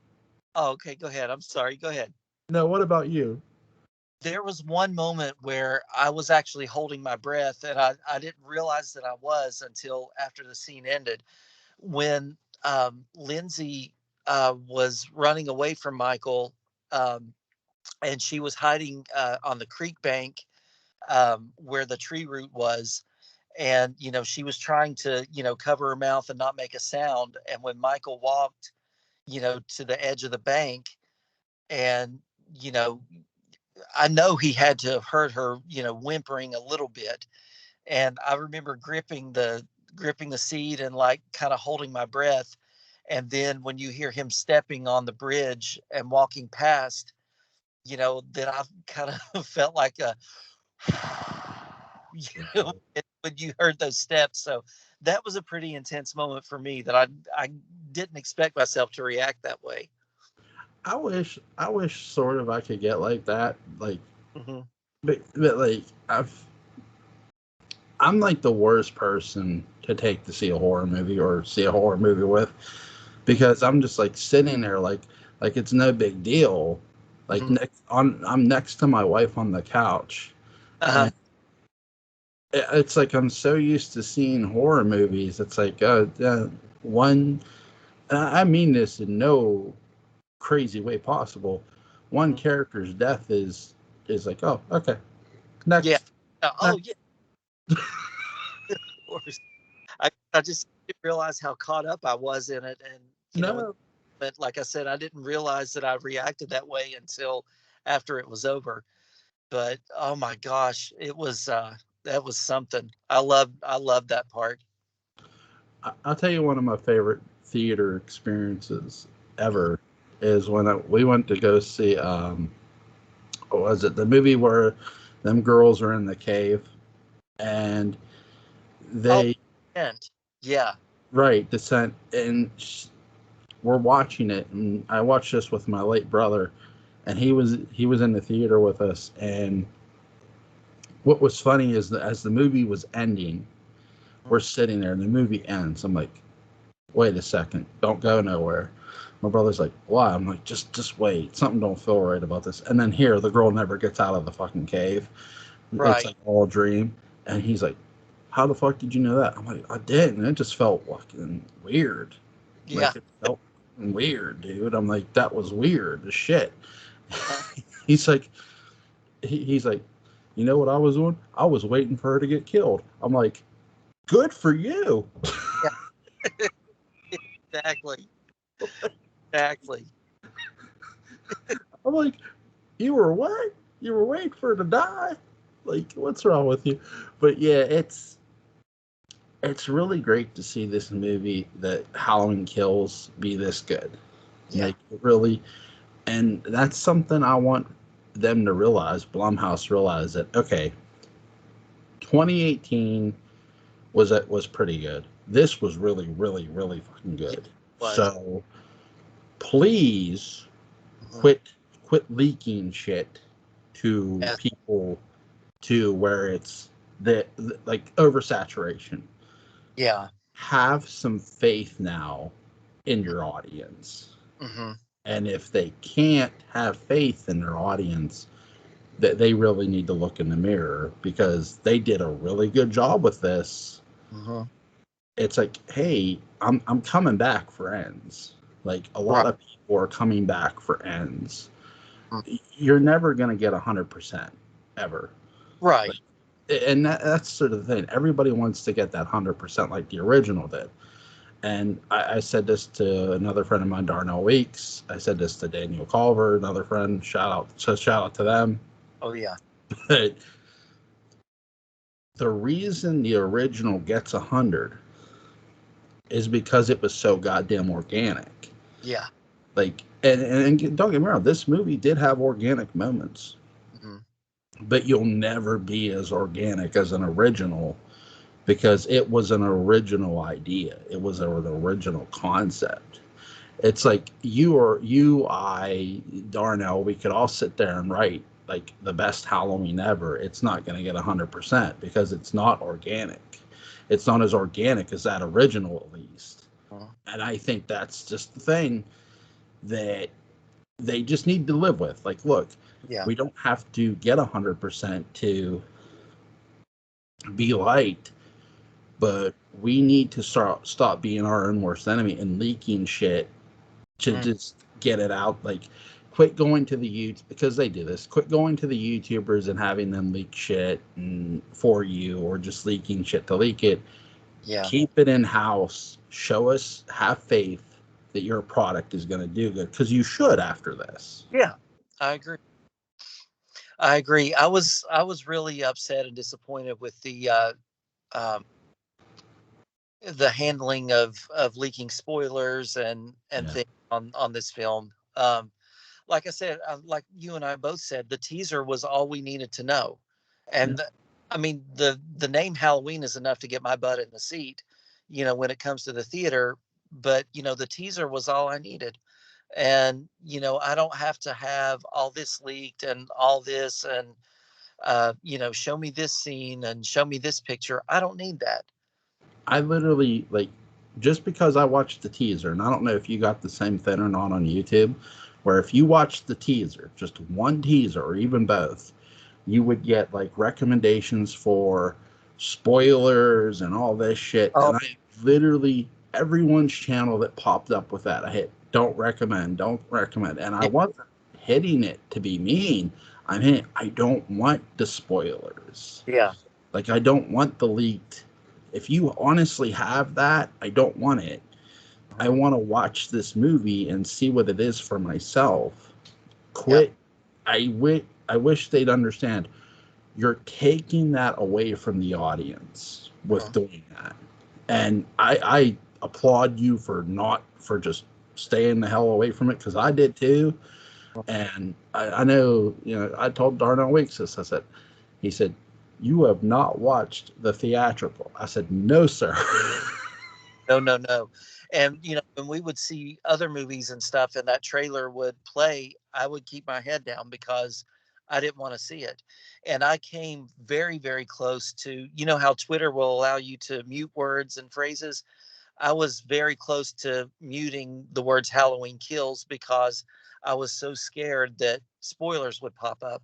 Oh, okay. Go ahead. I'm sorry. Go ahead. No, what about you? There was one moment where I was actually holding my breath, and I didn't realize that I was until after the scene ended. When Lindsay was running away from Michael, um, and she was hiding on the creek bank where the tree root was. and she was trying to cover her mouth and not make a sound. And when Michael walked to the edge of the bank, and you know I know he had to have heard her whimpering a little bit. And I remember gripping the seat and like kind of holding my breath. And then when you hear him stepping on the bridge and walking past, then I kind of felt like a when you heard those steps. So that was a pretty intense moment for me that I didn't expect myself to react that way. I wish sort of I could get like that, like, Hmm. but like I'm like the worst person to take to see a horror movie or see a horror movie with, because I'm just like sitting there like it's no big deal. Like Hmm. I'm next to my wife on the couch, Uh-huh. and it's like I'm so used to seeing horror movies. It's like one. I mean this in no crazy way possible. One Mhm. character's death is like, oh, okay, Yeah. next. Oh yeah, of course. I just didn't realize how caught up I was in it. And No, but like I said, I didn't realize that I reacted that way until after it was over. But oh my gosh, it was that was something. I love that part. I'll tell you one of my favorite theater experiences Mhm. ever is when we went to go see what was it, the movie where them girls are in the cave and Oh, they and yeah. right descent, and we're watching it, and I watched this with my late brother, and he was in the theater with us. And what was funny is that as the movie was ending, we're Mhm. sitting there and the movie ends. I'm like, wait a second, don't go nowhere. My brother's like, why? I'm like, just wait. Something don't feel right about this. And then here, the girl never gets out of the fucking cave. It's Right. like all a dream. And he's like, how the fuck did you know that? I'm like, I did. And it just felt fucking weird. Yeah. Like, it felt weird, dude. I'm like, that was weird as shit. Uh, he's like, he's like, you know what I was doing? I was waiting for her to get killed. I'm like, good for you. yeah. Exactly. Exactly. I'm like, you were what? You were waiting for her to die? Like, what's wrong with you? But yeah, it's really great to see this movie that Halloween Kills be this good. Yeah. Like, really, and that's something I want them to realize. Blumhouse realize that okay, 2018 was pretty good. This was really, really, really fucking Yeah. good. Was. So please Mhm. quit leaking shit to Yes. people to where it's the like oversaturation. Yeah. Have some faith now in your audience. Hmm. And if they can't have faith in their audience, that they really need to look in the mirror because they did a really good job with this. Hmm. It's like, hey, I'm coming back for ends. Like a Right. lot of people are coming back for ends. You're never gonna get 100% ever. Like, Right. and that's sort of the thing. Everybody wants to get that 100% like the original did. And I said this to another friend of mine, Darnell Weeks. I said this to Daniel Culver, another friend. Shout out to them. Oh yeah. But the reason the original gets 100 is because it was so goddamn organic. Yeah. Like, and don't get me wrong, this movie did have organic moments, Hmm. but you'll never be as organic as an original because it was an original idea. It was an original concept. It's like I, Darnell, we could all sit there and write like the best Halloween ever. It's not going to get 100% because it's not organic. It's not as organic as that original, at least. And I think that's just the thing that they just need to live with. Like, look, Yeah. we don't have to get 100% to be liked, but we need to stop being our own worst enemy and leaking shit to Mm. just get it out. Like, quit going to the YouTube, because they do this. Quit going to the YouTubers and having them leak shit for you, or just leaking shit to leak it. Yeah. Keep it in house. Show us, have faith that your product is going to do good, because you should after this. Yeah, I agree. I agree. I was really upset and disappointed with um, the handling of leaking spoilers and Yeah. things on this film. Like I said, like you and I both said, the teaser was all we needed to know, Yeah. and I mean the name Halloween is enough to get my butt in the seat, when it comes to the theater. But the teaser was all I needed, and I don't have to have all this leaked and all this and show me this scene and show me this picture. I don't need that. I literally, like, just because I watched the teaser, and I don't know if you got the same thing or not on YouTube, where if you watched the teaser, just one teaser or even both, you would get like recommendations for spoilers and all this shit. Oh, And I literally, everyone's channel that popped up with that, I hit don't recommend. And I yeah, wasn't hitting it to be mean. I'm hitting, I don't want the spoilers. yeah, Like, I don't want the leaked. If you honestly have that, I don't want it. I uh-huh, want to watch this movie and see what it is for myself. yeah, Quit. I wish they'd understand. You're taking that away from the audience with uh-huh, doing that. And I applaud you for not, for just staying the hell away from it, because I did too. And I know, I told Darnell Weeks this. I said, he said, "You have not watched the theatrical." I said, "No, sir." no, no, no. And when we would see other movies and stuff, and that trailer would play, I would keep my head down because I didn't want to see it. And I came very, very close to, how Twitter will allow you to mute words and phrases. I was very close to muting the words Halloween Kills because I was so scared that spoilers would pop up.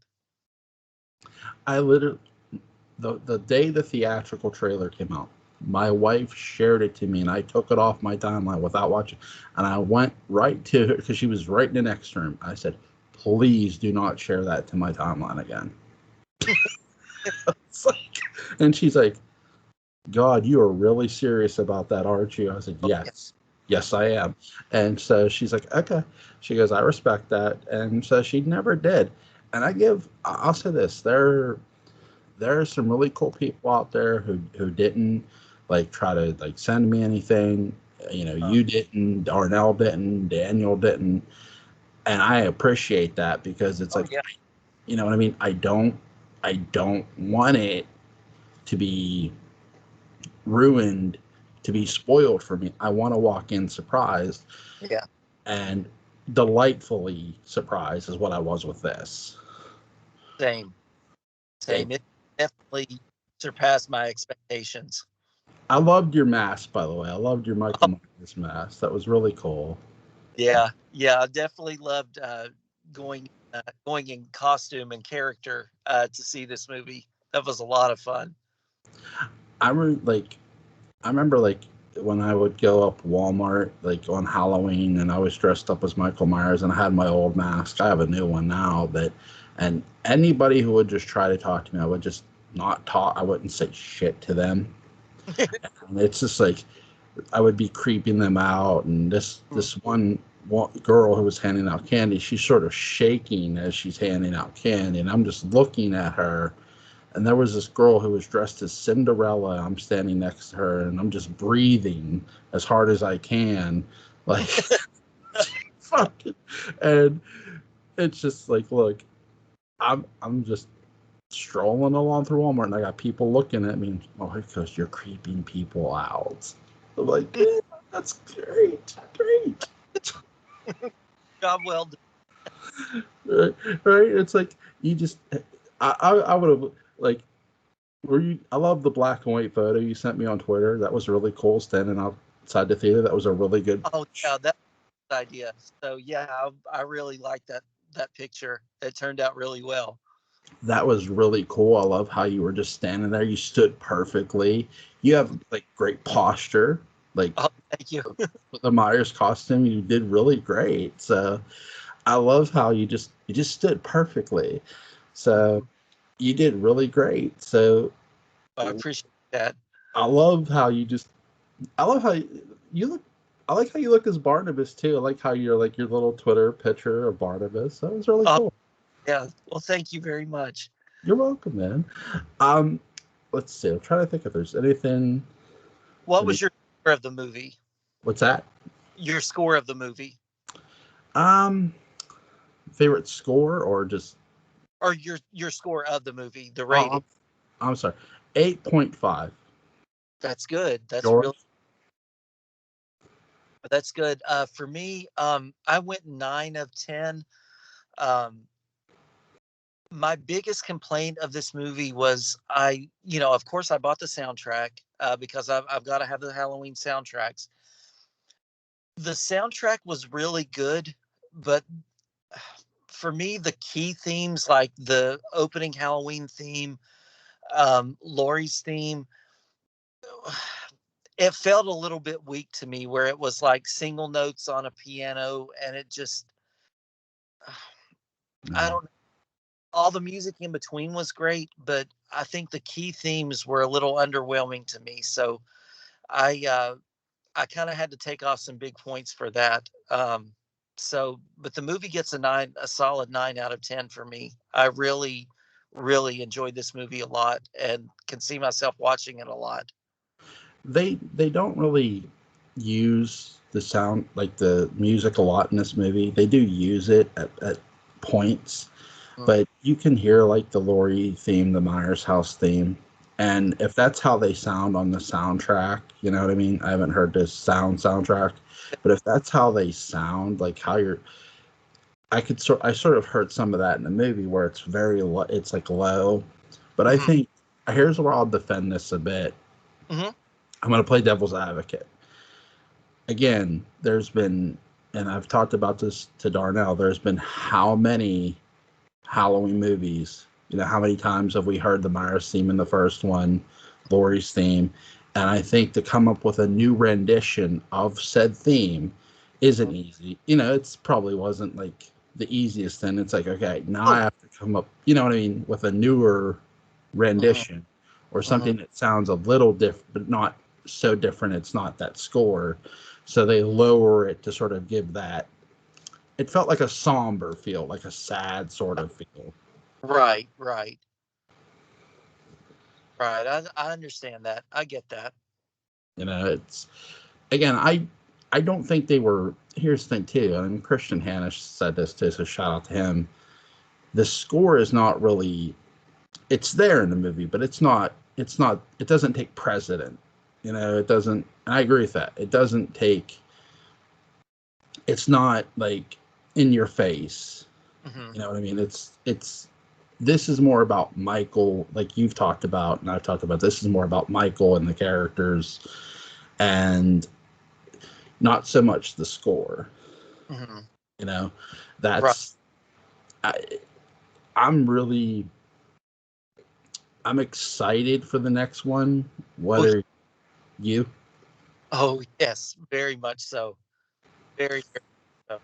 I literally, the day the theatrical trailer came out, my wife shared it to me, and I took it off my timeline without watching. And I went right to her because she was right in the next room. I said, "Please do not share that to my timeline again." It's like, and she's like, "God, you are really serious about that, aren't you?" I said, Oh, yeah. "Yes, yes, I am." And so she's like, "Okay." She goes, "I respect that." And so she never did. And I'll say this: there are some really cool people out there who didn't like try to like send me anything. Uh, You didn't, Darnell didn't, Daniel didn't, and I appreciate that, because it's oh, like, yeah. you know what I mean. I don't want it to be ruined, to be spoiled for me. I want to walk in surprised Yeah. and delightfully surprised, is what I was with this. Same. It, Same. It definitely surpassed my expectations. I loved your mask, by the way. I loved your Oh, Michael Myers mask. That was really cool. yeah. Yeah. I definitely loved going in costume and character to see this movie. That was a lot of fun. I remember, like, when I would go up Walmart like on Halloween, and I was dressed up as Michael Myers, and I had my old mask. I have a new one now, and anybody who would just try to talk to me, I would just not talk. I wouldn't say shit to them. And it's just like, I would be creeping them out, and this one girl who was handing out candy, she's sort of shaking as she's handing out candy, and I'm just looking at her. And there was this girl who was dressed as Cinderella. I'm standing next to her, and I'm just breathing as hard as I can, like, fucking. And it's just like, look, I'm just strolling along through Walmart, and I got people looking at me. Oh, because you're creeping people out. I'm like, yeah, that's great, great. Job well done. Right, right? It's like, you just, I would have, like, were you? I love the black and white photo you sent me on Twitter. That was really cool. Standing outside the theater, that was a really good. Oh, yeah, that's the idea. So yeah, I really like that picture. It turned out really well. That was really cool. I love how you were just standing there. You stood perfectly. You have like great posture. Like, Oh, thank you. with the Myers costume, you did really great. So I love how you just stood perfectly. So you did really great. So I appreciate that. I love how you just I love how you look. I like how you look as Barnabas too. I like how you're like your little Twitter picture of Barnabas. That was really Oh, cool. yeah. Well, thank you very much. You're welcome, man. Um, let's see. I'm trying to think if there's anything. What Any, was your score of the movie? what's that? Your score of the movie, Um, favorite score or just? or your score of the movie, the Oh, rating. I'm sorry. 8.5. That's good. Yours? That's good. For me, I went 9 of 10. Um, my biggest complaint of this movie was of course, I bought the soundtrack because I've got to have the Halloween soundtracks. The soundtrack was really good, but for me, the key themes like the opening Halloween theme, Laurie's theme, it felt a little bit weak to me where it was like single notes on a piano and it just I No. don't all the music in between was great, but I think the key themes were a little underwhelming to me. So I kind of had to take off some big points for that. But the movie gets a solid 9 out of 10 for me. I really, really enjoyed this movie a lot and can see myself watching it a lot. They don't really use the sound like the music a lot in this movie. They do use it at points, Mm. but you can hear like the Laurie theme, the Myers House theme, and if that's how they sound on the soundtrack, you know what I mean. I haven't heard this soundtrack, but if that's how they sound, like how you're, I sort of heard some of that in the movie where it's very it's like low, but I Hmm. think here's where I'll defend this a bit. Hmm. I'm going to play devil's advocate again. There's been, and I've talked about this to Darnell. There's been how many Halloween movies. You know, how many times have we heard the Myers theme in the first one, Laurie's theme? And I think to come up with a new rendition of said theme isn't easy. You know, it's probably wasn't like the easiest thing. It's like, okay, now I Oh, have to come up, you know what I mean, with a newer hmm, rendition or hmm, something that sounds a little different, but not so different. It's not that score. So they lower it to sort of give that. It felt like a somber feel, like a sad sort of feel. right, right, right. I understand that. I get that. You know, it's again, I don't think they were. Here's the thing too. I mean, Christian Hanisch said this too, so shout out to him. The score is not really. It's there in the movie, but it's not. It's not. It doesn't take precedent. You know, it doesn't. And I agree with that. It doesn't take. It's not like in your face. Hmm. You know what I mean? It's. This is more about Michael, like you've talked about, and I've talked about. This is more about Michael and the characters, and not so much the score. Hmm. You know, Right. that's I, I'm really I'm excited for the next one. Oh, Whether you, oh yes, very much so. Very, very so.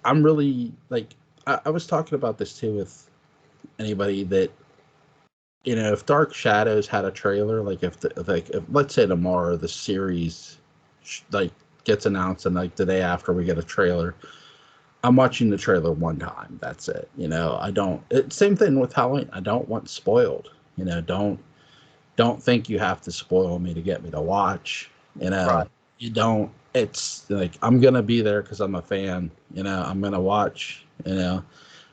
I'm really like I was talking about this too with anybody that if Dark Shadows had a trailer, like if let's say tomorrow the series like gets announced and like the day after we get a trailer, I'm watching the trailer one time. That's it. You know, I don't. Same thing with Halloween. I don't want spoiled. You know, don't think you have to spoil me to get me to watch. You know, Right. you don't. It's like I'm gonna be there because I'm a fan. You know, I'm gonna watch. You know,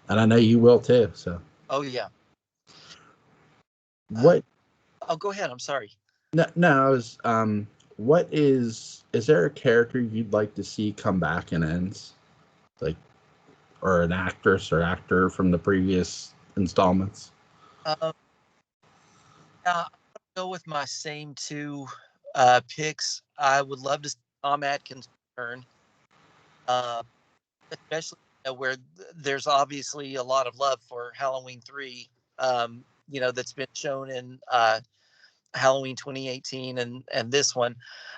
and I know you will too. So Oh yeah. Uh, what? oh, go ahead. I'm sorry. No, no. I was what is there a character you'd like to see come back in ends, like or an actress or actor from the previous installments? Um, I'm gonna go with my same two picks. I would love to see Tom Atkins return, uh, especially where there's obviously a lot of love for Halloween 3. That's been shown in Halloween 2018 and this one.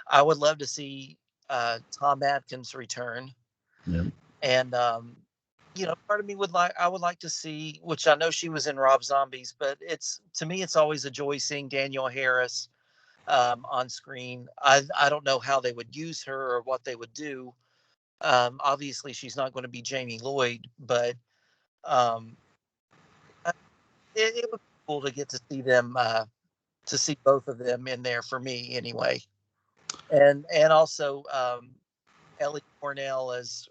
I would love to see Tom Atkins return. Yeah. And part of me I would like to see, which I know she was in Rob Zombies, but to me it's always a joy seeing Danielle Harris on screen. I don't know how they would use her or what they would do. Obviously, she's not going to be Jamie Lloyd, but um, it would be cool to get to see them, to see both of them in there for me anyway. And also Ellie Cornell as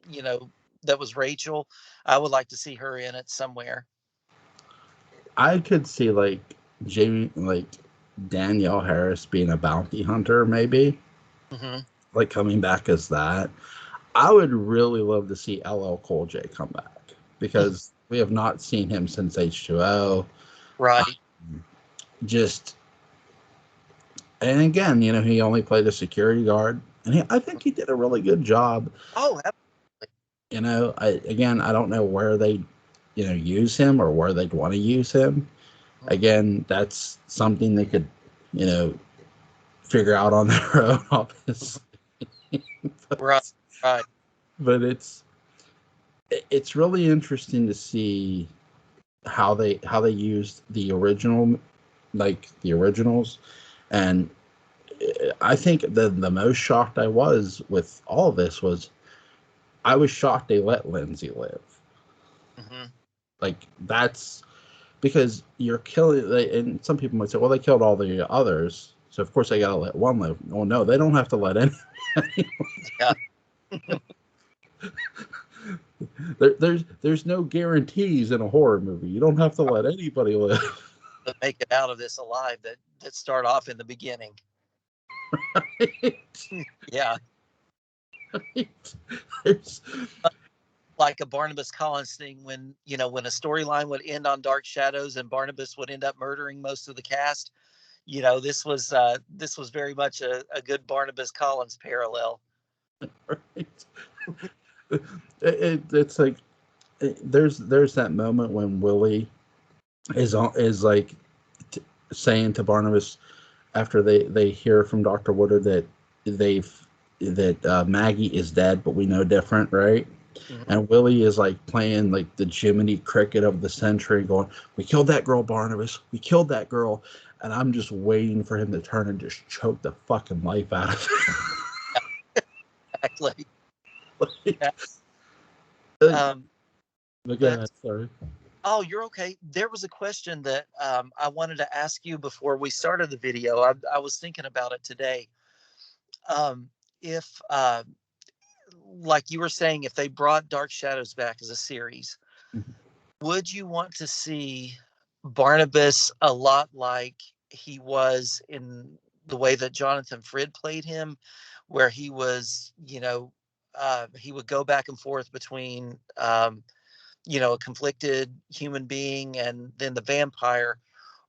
you know that was Rachel. I would like to see her in it somewhere. I could see like Jamie, like Danielle Harris being a bounty hunter, maybe Hmm. like coming back as that. I would really love to see LL Cool J come back because we have not seen him since H2O. Right. Just and again, he only played a security guard, and I think he did a really good job. Oh, I don't know where they, use him or where they'd want to use him. Again, that's something they could, you know, figure out on their own, obviously. right. Right. But it's really interesting to see how they used the original, like the originals, and I think the most shocked I was with all this was I was shocked they let Lindsay live. Hmm. Like that's because you're killing. And some people might say, well, they killed all the others, so of course they got to let one live. Well, no, they don't have to let any. Yeah. There's no guarantees in a horror movie. You don't have to let anybody live. To make it out of this alive that start off in the beginning. Right? Yeah. Right? There's, Like a Barnabas Collins thing when a storyline would end on Dark Shadows and Barnabas would end up murdering most of the cast. This was very much a good Barnabas Collins parallel. right? It's like there's that moment when Willie is like saying to Barnabas after they hear from Dr. Woodard that Maggie is dead, but we know different, right? Mhm. And Willie is like playing like the Jiminy Cricket of the century, going, "We killed that girl, Barnabas. We killed that girl." And I'm just waiting for him to turn and just choke the fucking life out of Exactly. it. Yeah. Like, Um, but go but ahead, sorry. oh, you're okay. There was a question that I wanted to ask you before we started the video. I was thinking about it today. If like you were saying, if they brought Dark Shadows back as a series, would you want to see Barnabas a lot like he was in the way that Jonathan Frid played him, where he would go back and forth between, a conflicted human being and then the vampire?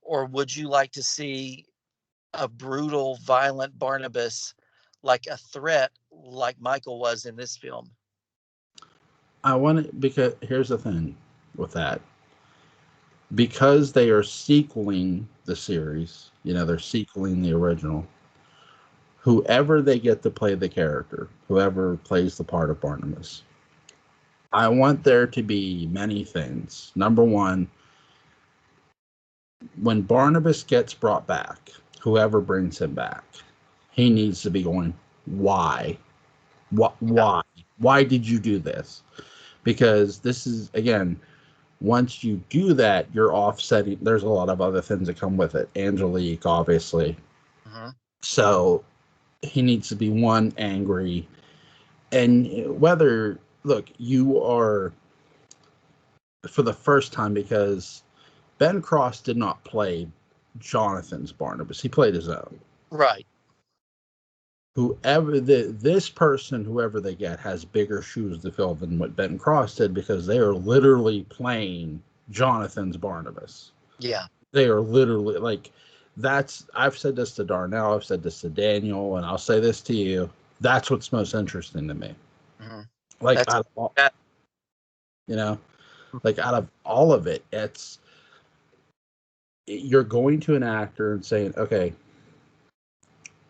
Or would you like to see a brutal, violent Barnabas, like a threat, like Michael was in this film? I want it because here's the thing with that. Because they are sequeling the series, they're sequeling the original. Whoever they get to play the character, whoever plays the part of Barnabas, I want there to be many things. Number one, when Barnabas gets brought back, whoever brings him back, he needs to be going, why? What? Yeah. Why did you do this? Because this is, again, once you do that, you're offsetting. There's a lot of other things that come with it. Angelique, obviously. Mhm. So he needs to be one angry, and whether look you are for the first time because Ben Cross did not play Jonathan's Barnabas. He played his own. Right. This person, whoever they get, has bigger shoes to fill than what Ben Cross did because they are literally playing Jonathan's Barnabas. Yeah. They are literally like that's. I've said this to Darnell. I've said this to Daniel, and I'll say this to you. That's what's most interesting to me. Mhm. Like That's out of all, that. you know, like out of all of it, you're going to an actor and saying, okay,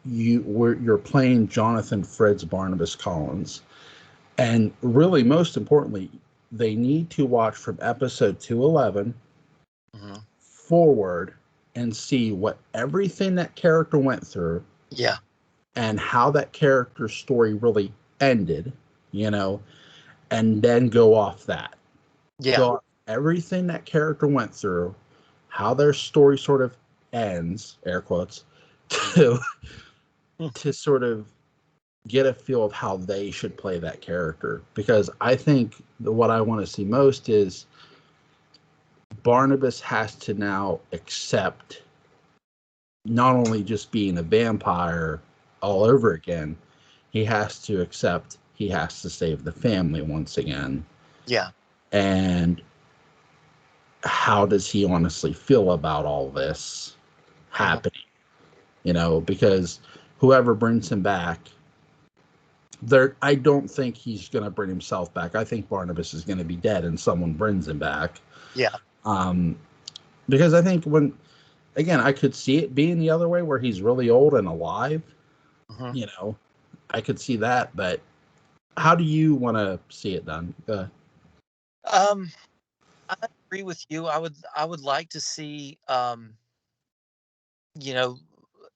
you're playing Jonathan Fred's Barnabas Collins. And really, most importantly, they need to watch from episode 211 Hmm. forward and see what everything that character went through Yeah. and how that character's story really ended, you know, and then go off that. Yeah. Go off everything that character went through, how their story sort of ends, air quotes, to to sort of get a feel of how they should play that character. Because I think what I want to see most is Barnabas has to now accept not only just being a vampire all over again, he has to accept he has to save the family once again. Yeah. And how does he honestly feel about all this Hmm. happening? You know, because whoever brings him back, there, I don't think he's going to bring himself back. I think Barnabas is going to be dead and someone brings him back. Yeah. Um, because I think when, again, I could see it being the other way where he's really old and alive. Hmm. You know, I could see that, but how do you want to see it done? Um, I agree with you. I would like to see, you know,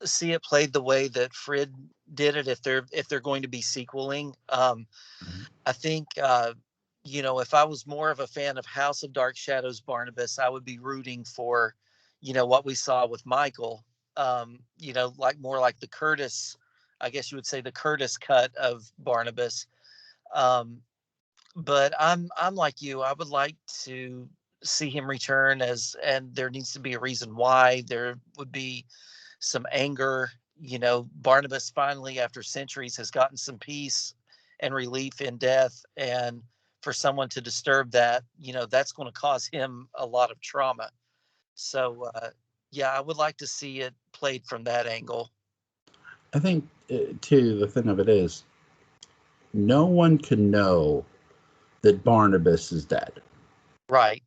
see it played the way that Frid did it if they're going to be sequeling. I think if I was more of a fan of House of Dark Shadows Barnabas, I would be rooting for, what we saw with Michael. Like more like the Curtis, I guess you would say the Curtis cut of Barnabas. Um, but I'm like you. I would like to see him return and there needs to be a reason why. There would be some anger. Barnabas finally, after centuries, has gotten some peace and relief in death. And for someone to disturb that, that's going to cause him a lot of trauma. So, yeah, I would like to see it played from that angle. I think, too, the thing of it is, no one can know that Barnabas is dead. Right.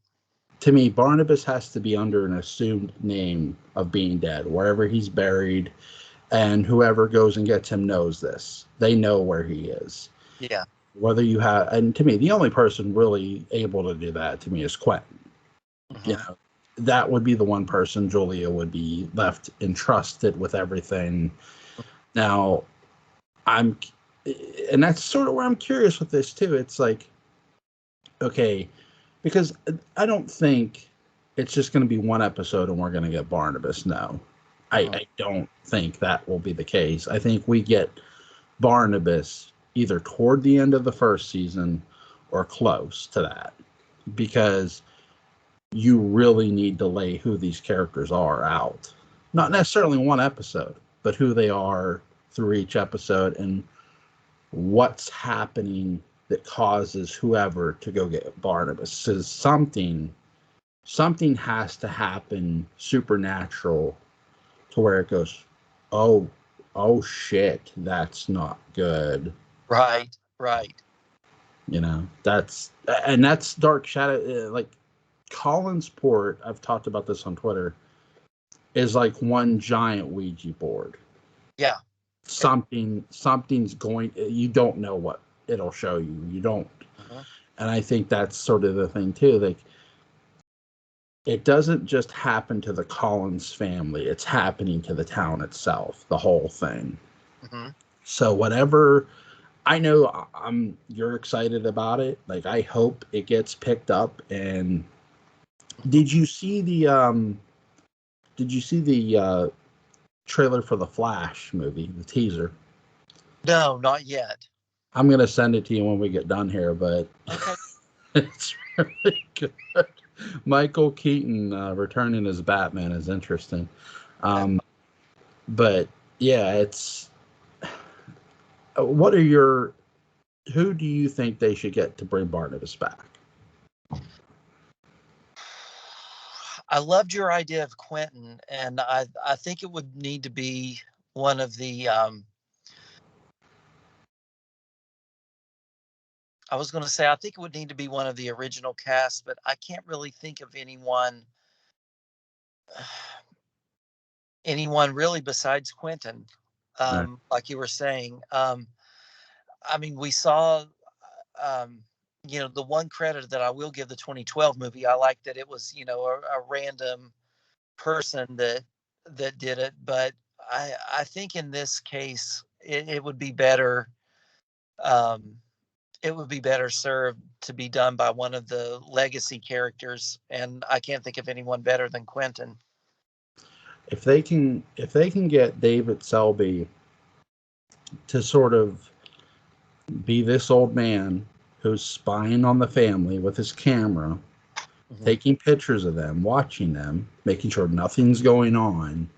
To me, Barnabas has to be under an assumed name of being dead, wherever he's buried, and whoever goes and gets him knows this. They know where he is. Yeah. Whether you have, and to me, the only person really able to do that to me is Quentin. You Hmm. know, that would be the one person Julia would be left entrusted with everything. Now, I'm, and that's sort of where I'm curious with this too. It's like, okay, because I don't think it's just going to be one episode and we're going to get Barnabas. No, Hmm. I don't think that will be the case. I think we get Barnabas either toward the end of the first season or close to that because you really need to lay who these characters are out. Not Hmm. necessarily one episode, but who they are through each episode and what's happening that causes whoever to go get Barnabas. Says something has to happen supernatural to where it goes, oh, oh shit, that's not good. Right. Right. You know, that's Dark Shadow. Like Collinsport, I've talked about this on Twitter, is like one giant Ouija board. Yeah. Something's going. You don't know what it'll show you. You don't, Hmm. and I think that's sort of the thing too. Like it doesn't just happen to the Collins family; it's happening to the town itself. The whole thing. Hmm. So whatever. I know you're excited about it. Like I hope it gets picked up. And Hmm. did you see the trailer for the Flash movie, the teaser? No, not yet. I'm gonna send it to you when we get done here, but Okay. it's really good. Michael Keaton returning as Batman is interesting. Okay. Um, but yeah, it's what are your who do you think they should get to bring Barnabas back? I loved your idea of Quentin, and I think it would need to be one of the. I was going to say I think it would need to be one of the original cast, but I can't really think of anyone really besides Quentin. Right. Like you were saying, I mean, we saw. the one credit that I will give the 2012 movie, I like that it was, a random person that did it. But I think in this case, it would be better. Um, it would be better served to be done by one of the legacy characters, and I can't think of anyone better than Quentin. If they can get David Selby to sort of be this old man who's spying on the family with his camera, taking pictures of them, watching them, making sure nothing's going on,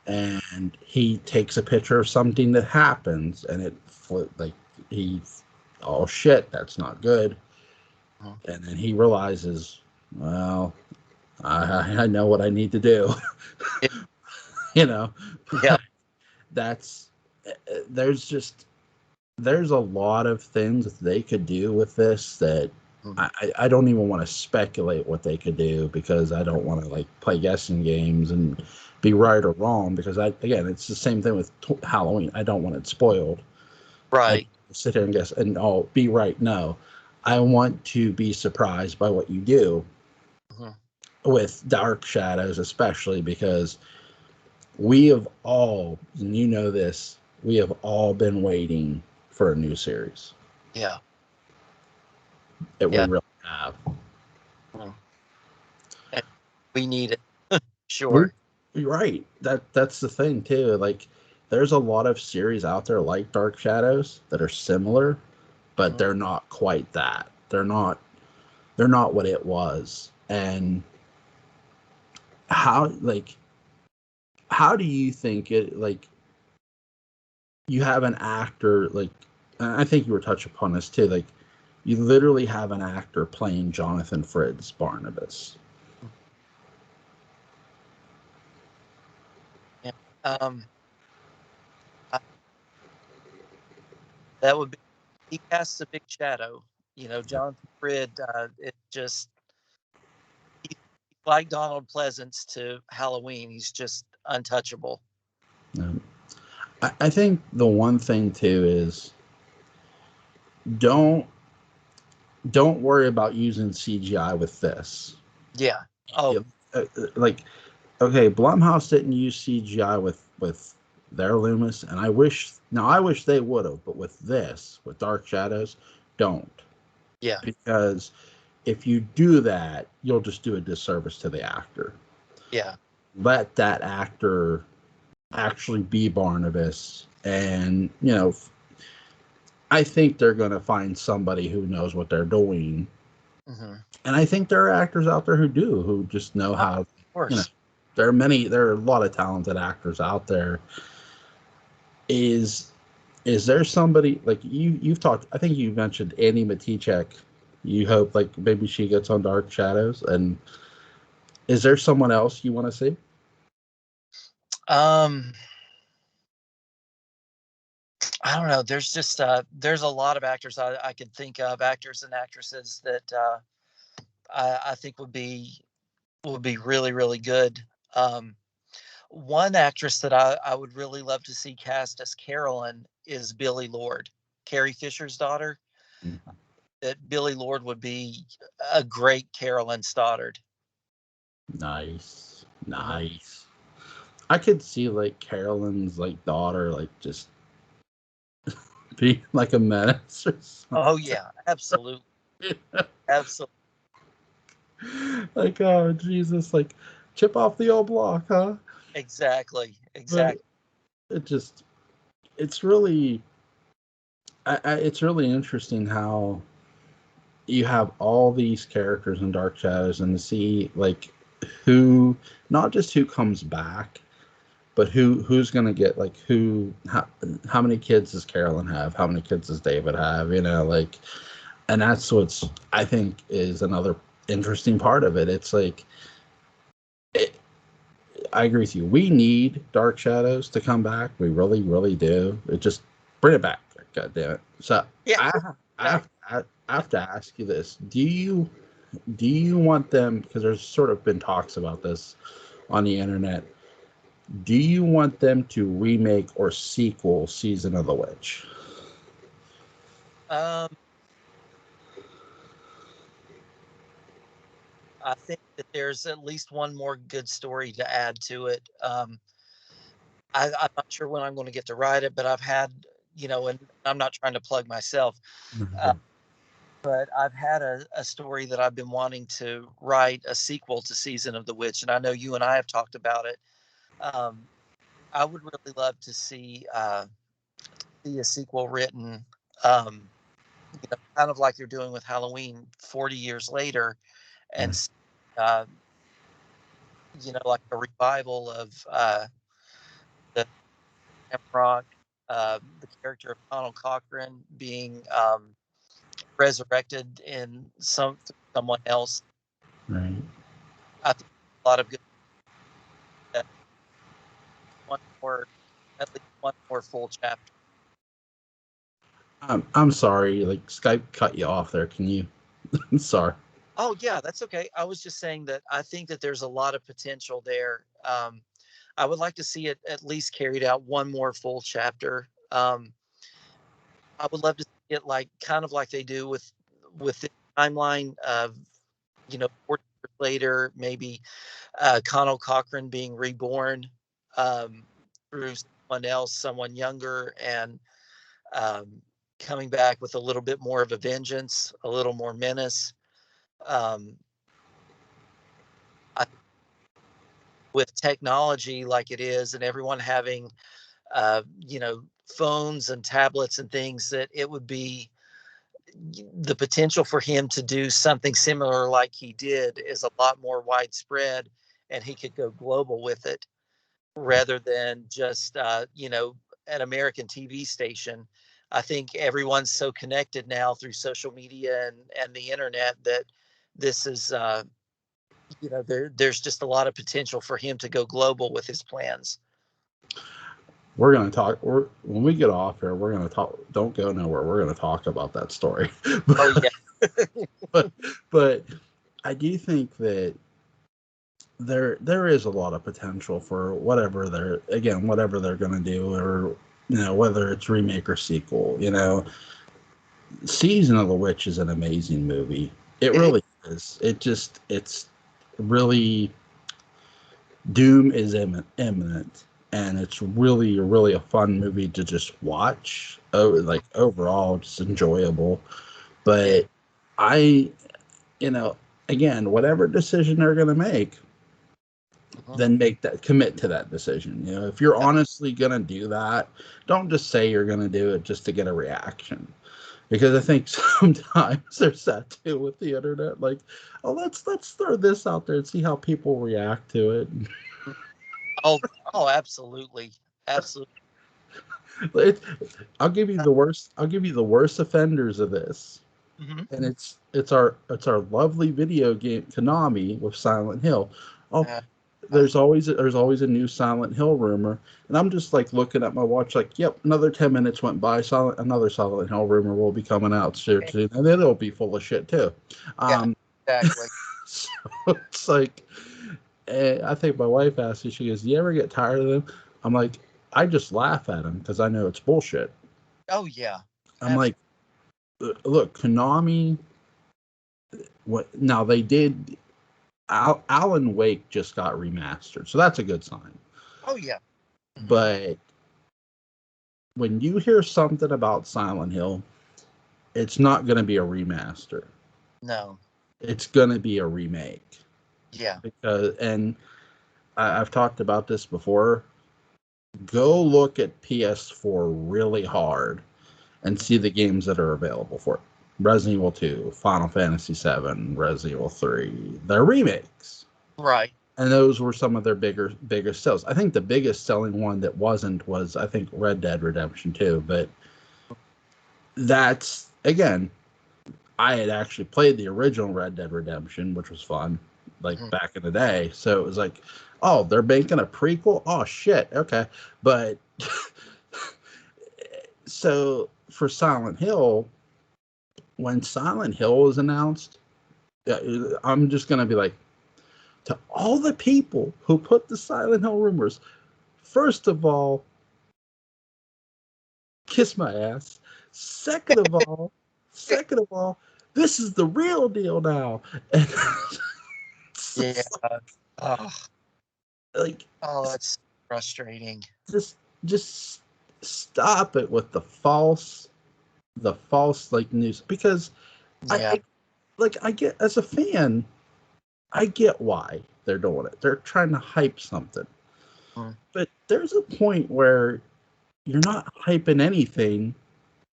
and he takes a picture of something that happens, and he, oh shit, that's not good, and then he realizes, well, I know what I need to do, you know. Yeah. That's there's a lot of things that they could do with this that I don't even want to speculate what they could do, because I don't want to like play guessing games and be right or wrong, because again, it's the same thing with Halloween. I don't want it spoiled. Right. Sit here and guess and be right. No, I want to be surprised by what you do with Dark Shadows, especially because we have all, and you know this, we have all been waiting for a new series. Yeah. We really have. And we need it. Sure. You're right. That's the thing too. Like, there's a lot of series out there like Dark Shadows that are similar, but they're not quite that. They're not what it was. And how do you think it, like, you have an actor, like, I think you were touching upon this too, like, you literally have an actor playing Jonathan Fritz Barnabas. Yeah. That would be, he casts a big shadow. Jonathan Frid, it just, he's like Donald Pleasance to Halloween. He's just untouchable. I think the one thing too is don't worry about using CGI with this. Yeah. Oh, Like, okay, Blumhouse didn't use CGI with their Loomis, and I wish they would have, but with Dark Shadows, don't. yeah. Because if you do that, you'll just do a disservice to the actor. Yeah. Let that actor actually be Barnabas, and I think they're going to find somebody who knows what they're doing. And I think there are actors out there who just know how. Of course. There are a lot of talented actors out there. Is there somebody like you've talked? I think you mentioned Annie Matichak. You hope like maybe she gets on Dark Shadows. And is there someone else you want to see? I don't know. There's just there's a lot of actors I could think of, actors and actresses that I think would be really, really good. One actress that I would really love to see cast as Carolyn is Billie Lourd, Carrie Fisher's daughter. That Billie Lourd would be a great Carolyn Stoddard. Nice. I could see like Carolyn's like daughter like just be like a menace or something. Oh yeah, absolutely. Absolutely. Like, oh Jesus, like chip off the old block, huh? Exactly. But it's really it's really interesting how you have all these characters in Dark Shadows, and to see like who, not just who comes back, but who's gonna get like how many kids does Carolyn have? How many kids does David have? Like, and that's what's I think is another interesting part of it. It's like I agree with you. We need Dark Shadows to come back. We really, really do. It just bring it back. God damn it. So yeah. I have to ask you this: Do you want them? Because there's sort of been talks about this on the internet. Do you want them to remake or sequel Season of the Witch? think that there's at least one more good story to add to it. I'm not sure when I'm going to get to write it, but I've had, and I'm not trying to plug myself, uh, but I've had a story that I've been wanting to write a sequel to Season of the Witch, and I know you and I have talked about it. Um, I would really love to see a sequel written, um, kind of like you're doing with Halloween 40 years later, and uh, like a revival of the Rock, the character of Donald Cochran being resurrected in someone else. Right. I think a lot of good. One more, at least one more full chapter. I'm sorry, like Skype cut you off there. Can you? I'm sorry. Oh yeah, that's okay. I was just saying that I think that there's a lot of potential there. I would like to see it at least carried out one more full chapter. I would love to see it like kind of like they do with the timeline of 40 years later, maybe Connell Cochran being reborn um, through someone else, someone younger, and um, coming back with a little bit more of a vengeance, a little more menace. Um, I, with technology like it is, and everyone having, phones and tablets and things, that it would be the potential for him to do something similar like he did is a lot more widespread, and he could go global with it rather than just an American TV station. I think everyone's so connected now through social media and the internet that this is there's just a lot of potential for him to go global with his plans. We're gonna talk. When we get off here, we're gonna talk. Don't go nowhere. We're gonna talk about that story. Oh yeah. but I do think that there is a lot of potential for whatever they're gonna do, or whether it's remake or sequel. Season of the Witch is an amazing movie. It really is. It's really, doom is imminent, and it's really really a fun movie to just watch. Oh, like overall, just enjoyable. But I, again, whatever decision they're gonna make, then commit to that decision. If you're honestly gonna do that, don't just say you're gonna do it just to get a reaction. Because I think sometimes there's that too with the internet. Like, oh, let's throw this out there and see how people react to it. Oh, absolutely, absolutely. I'll give you the worst. I'll give you the worst offenders of this, and it's our lovely video game Konami with Silent Hill. Oh, there's always a new Silent Hill rumor, and I'm just like looking at my watch, like, yep, another 10 minutes went by. Another Silent Hill rumor will be coming out soon, and then it'll be full of shit too. Exactly. So it's like, I think my wife asked me, she goes, "Do you ever get tired of them?" I'm like, I just laugh at them because I know it's bullshit. Oh yeah. I'm like, look, Konami. What now? They did. Alan Wake just got remastered, so that's a good sign. Oh yeah. But when you hear something about Silent Hill, it's not going to be a remaster. No. It's going to be a remake. Yeah. And I've talked about this before. Go look at PS4 really hard and see the games that are available for it. Resident Evil 2, Final Fantasy 7, Resident Evil 3. They're remakes. Right. And those were some of their biggest sales. I think the biggest selling one that wasn't was, I think, Red Dead Redemption 2. But that's, again, I had actually played the original Red Dead Redemption, which was fun, like back in the day. So it was like, oh, they're making a prequel? Oh, shit. Okay. But so for Silent Hill, when Silent Hill was announced, I'm just going to be like, to all the people who put the Silent Hill rumors, first of all, kiss my ass. Second of all, this is the real deal now. And Yeah. Oh, Like, oh, that's frustrating. just just stop it with the false like news, because Yeah. I get, as a fan, I get why they're doing it. They're trying to hype something. Mm. But there's a point where you're not hyping anything.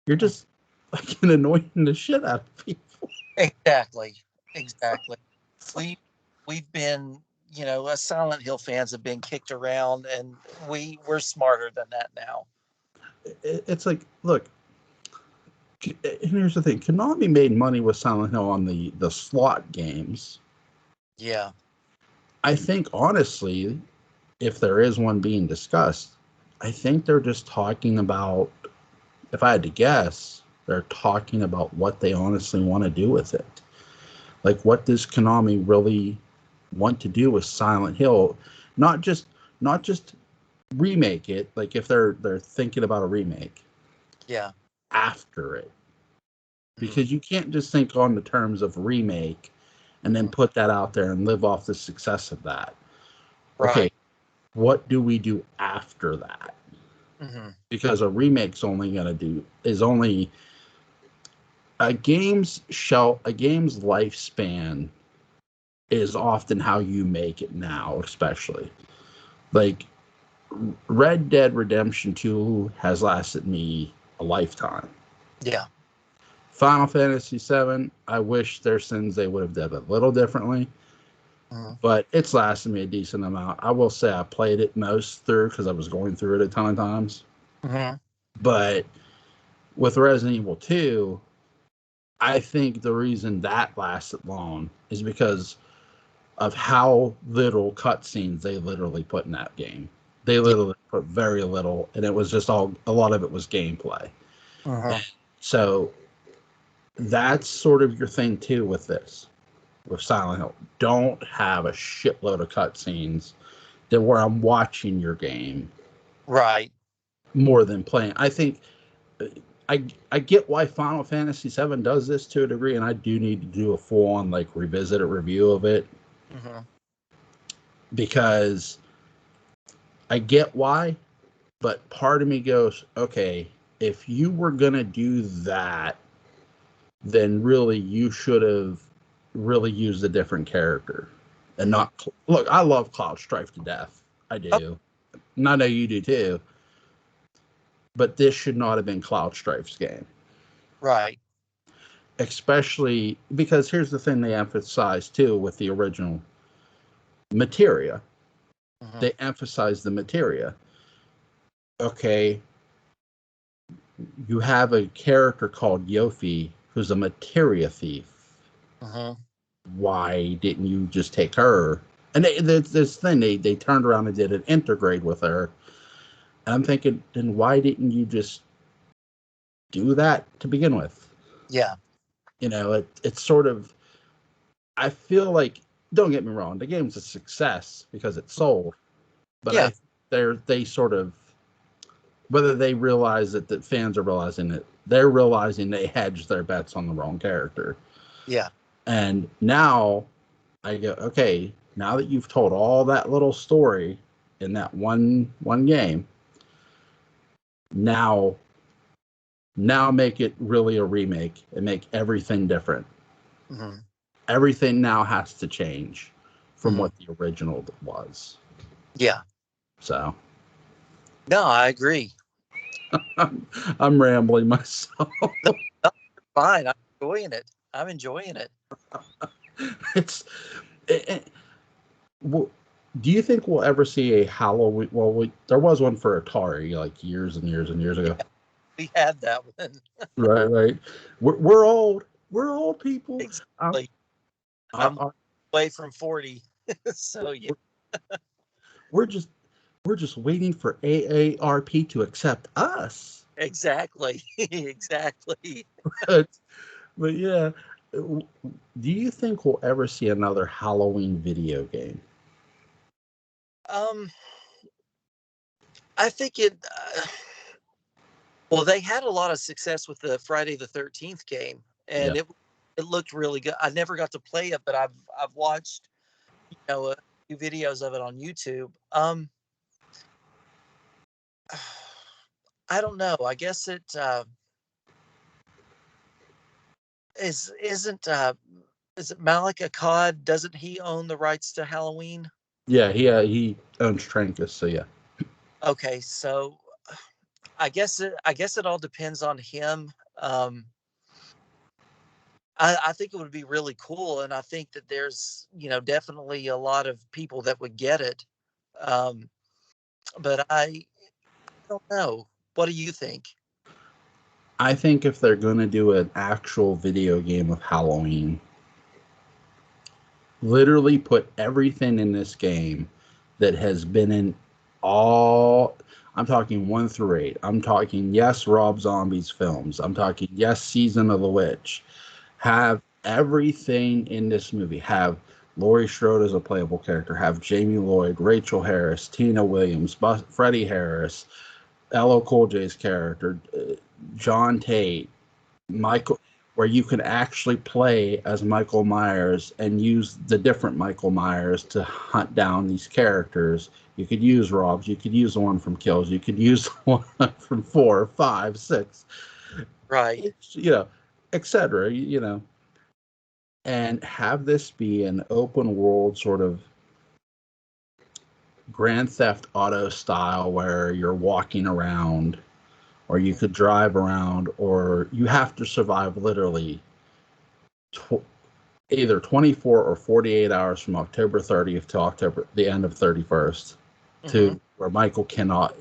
You're just fucking annoying the shit out of people. Exactly. Exactly. We we've been, us Silent Hill fans have been kicked around, and we're smarter than that now. It's like, look, here's the thing. Konami made money with Silent Hill on the slot games. Yeah. I think, honestly, if there is one being discussed, I think they're just talking about, if I had to guess, they're talking about what they honestly want to do with it. Like, what does Konami really want to do with Silent Hill? Not just not just remake it, like if they're thinking about a remake Yeah. after it. Mhm. Because you can't just think on the terms of remake and then put that out there and live off the success of that. Okay, Right. what do we do after that? Hmm. Because a remake's only going to do is only a game's lifespan is often how you make it now, especially like Red Dead Redemption 2 has lasted me a lifetime. Yeah. Final Fantasy 7, I wish their sins they would have done it a little differently, Hmm. but it's lasted me a decent amount. I will say I played it most through because I was going through it a ton of times. Hmm. But with Resident Evil 2, I think the reason that lasted long is because of how little cutscenes they literally put in that game. They Yeah. literally put very little, and it was just a lot of it was gameplay. Hmm. So that's sort of your thing too with this, with Silent Hill. Don't have a shitload of cutscenes that where I'm watching your game Right. more than playing. I think I get why Final Fantasy VII does this to a degree, and I do need to do a full on like revisited review of it Hmm. because I get why, but part of me goes, okay, if you were gonna do that, then really you should have really used a different character and Hmm. not look. I love Cloud Strife to death. I Oh, do, and I know you do too. But this should not have been Cloud Strife's game, right. especially because here's the thing they emphasize too with the original materia. Hmm. They emphasize the materia. Okay, you have a character called Yofi who's a materia thief. Hmm. Why didn't you just take her? And this thing, they turned around and did an intergrade with her. And I'm thinking, then why didn't you just do that to begin with? Yeah. It's sort of, I feel like, don't get me wrong, the game's a success because it sold, but Yeah. they sort of, whether they realize that the fans are realizing it, they're realizing they hedged their bets on the wrong character. Yeah. And now I go, okay, now that you've told all that little story in that one game, now make it really a remake and make everything different. Hmm. Everything now has to change from Hmm. what the original was. Yeah. So No, I agree. I'm rambling myself. No, no, fine. I'm enjoying it. I'm enjoying it. it's it, well, do you think we'll ever see a Halloween? Well, there was one for Atari like years and years and years Yeah, ago. we had that one. Right, right. We're old. We're old people. Um, Exactly. I, I'm I, away from 40. So yeah, we're just waiting for AARP to accept us. exactly. Exactly. But yeah, do you think we'll ever see another Halloween video game? Um, I think it. Well, they had a lot of success with the Friday the 13th game, Yeah. and it looked really good. I never got to play it, but I've watched a few videos of it on YouTube. I don't know. I guess it isn't is it Malik Akkad? Doesn't he own the rights to Halloween? Yeah, he owns Trancas, so yeah. Okay, so I guess it all depends on him. I think it would be really cool, and I think that there's definitely a lot of people that would get it. Um, but I don't know. What do you think? I think if they're going to do an actual video game of Halloween, literally put everything in this game that has been in all. I'm talking 1 through 8. I'm talking, yes, Rob Zombie's films. I'm talking, yes, Season of the Witch. Have everything in this movie. Have Laurie Strode as a playable character. Have Jamie Lloyd, Rachel Harris, Tina Williams, Freddie Harris, LL Cool J's character, John Tate, Michael, where you can actually play as Michael Myers and use the different Michael Myers to hunt down these characters. You could use Rob's, you could use the one from Kills, you could use the one from 4, 5, 6, Right. etc. And have this be an open world sort of Grand Theft Auto style where you're walking around, or you could drive around, or you have to survive literally either 24 or 48 hours from October 30th to the end of 31st, Hmm. to where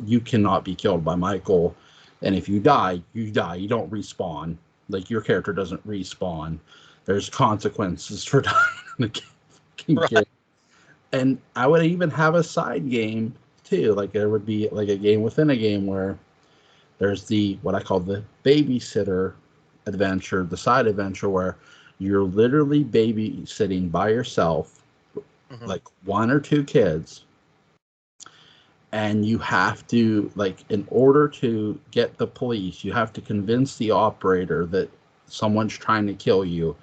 you cannot be killed by Michael. And if you die, you die. You don't respawn. Like, your character doesn't respawn. There's consequences for dying in the game. Right. And I would even have a side game too. Like, there would be like a game within a game where there's the what I call the babysitter adventure, the side adventure where you're literally babysitting by yourself, Hmm. like 1 or 2 kids, and you have to, like, in order to get the police, you have to convince the operator that someone's trying to kill you,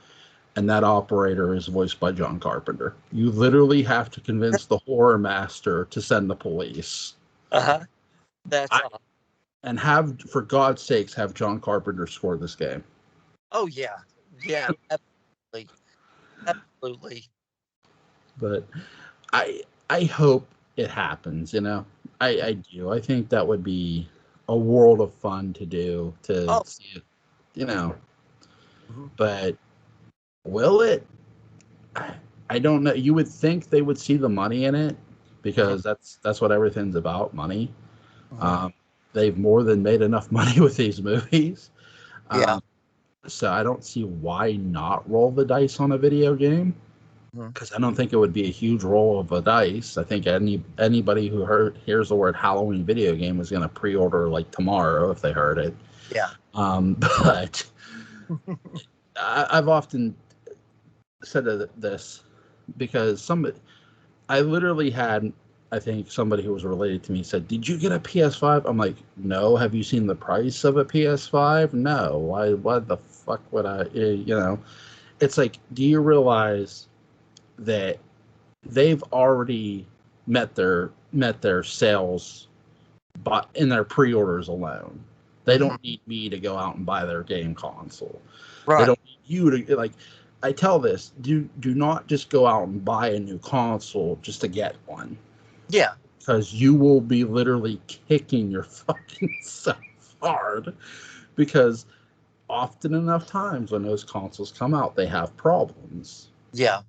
and that operator is voiced by John Carpenter. You literally have to convince the horror master to send the police. Uh-huh. That's I, and have, for God's sakes, have John Carpenter score this game. Oh yeah. Yeah, absolutely. Absolutely. But I hope it happens. I do. I think that would be a world of fun to do, to Oh. see it. Mhm. But will it? I don't know. You would think they would see the money in it, Mhm. because that's what everything's about, money. Mhm. Um, they've more than made enough money with these movies. Yeah. Um, so I don't see why not roll the dice on a video game, Mhm. because I don't think it would be a huge roll of a dice. I think anybody who hears the word Halloween video game is going to pre-order like tomorrow if they heard it. Yeah. But I've often said this, because I literally had, I think somebody who was related to me said, "Did you get a PS5?" I'm like, "No." "Have you seen the price of a PS5?" "No." Why the fuck would I? It's like, do you realize that they've already met their sales, but in their pre-orders alone? They Mhm. don't need me to go out and buy their game console. They Right. don't need you to, like, I tell this, do not just go out and buy a new console just to get one, Yeah. because you will be literally kicking your fucking self hard, because often enough times when those consoles come out, they have problems. Yeah.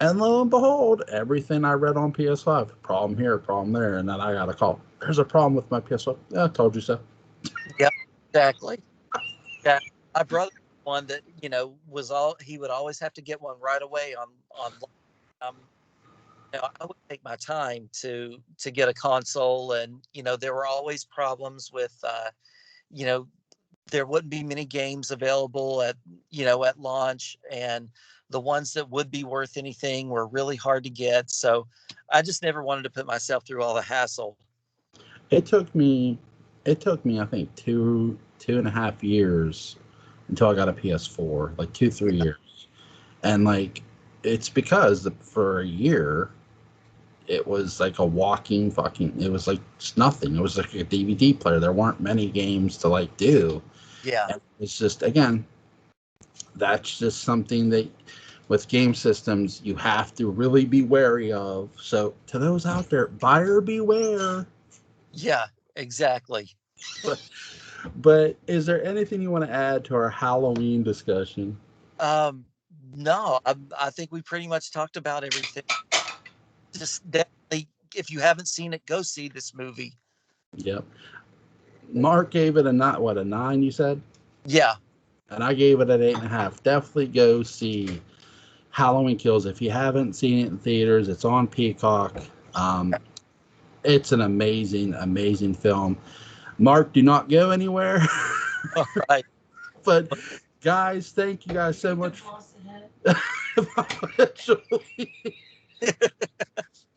And lo and behold, everything I read on PS5, problem here, problem there, and then I got a call. "There's a problem with my PS5." "Yeah, I told you so." Yeah. Exactly. Yeah. My brother, one that was all he would always have to get one right away on. Um, I would take my time to get a console, and there were always problems with you know there wouldn't be many games available at launch, and the ones that would be worth anything were really hard to get. So I just never wanted to put myself through all the hassle. It took me, I think, 2.5 years until I got a PS4, like 2, 3 years. And, like, it's because for a year it was like a walking fucking. It was like just nothing. It was like a DVD player. There weren't many games to like do. Yeah. And it's just again, that's just something that with game systems you have to really be wary of. So to those out there, buyer beware. Yeah, exactly. But is there anything you want to add to our Halloween discussion? Um, no, I think we pretty much talked about everything. Just definitely, if you haven't seen it, go see this movie. Yep. Mark gave it a not what a 9. You said, Yeah. and I gave it an 8.5. Definitely go see Halloween Kills if you haven't seen it in theaters. It's on Peacock. Um, it's an amazing, amazing film. Mark, do not go anywhere. All right. But guys, thank you guys so much. Eventually.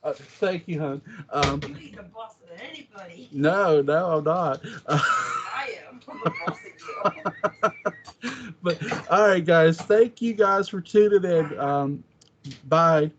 Thank you, hon. You ain't the boss of anybody. No, I'm not. I am. I'm the boss of you. But all right, guys, thank you guys for tuning in. Bye.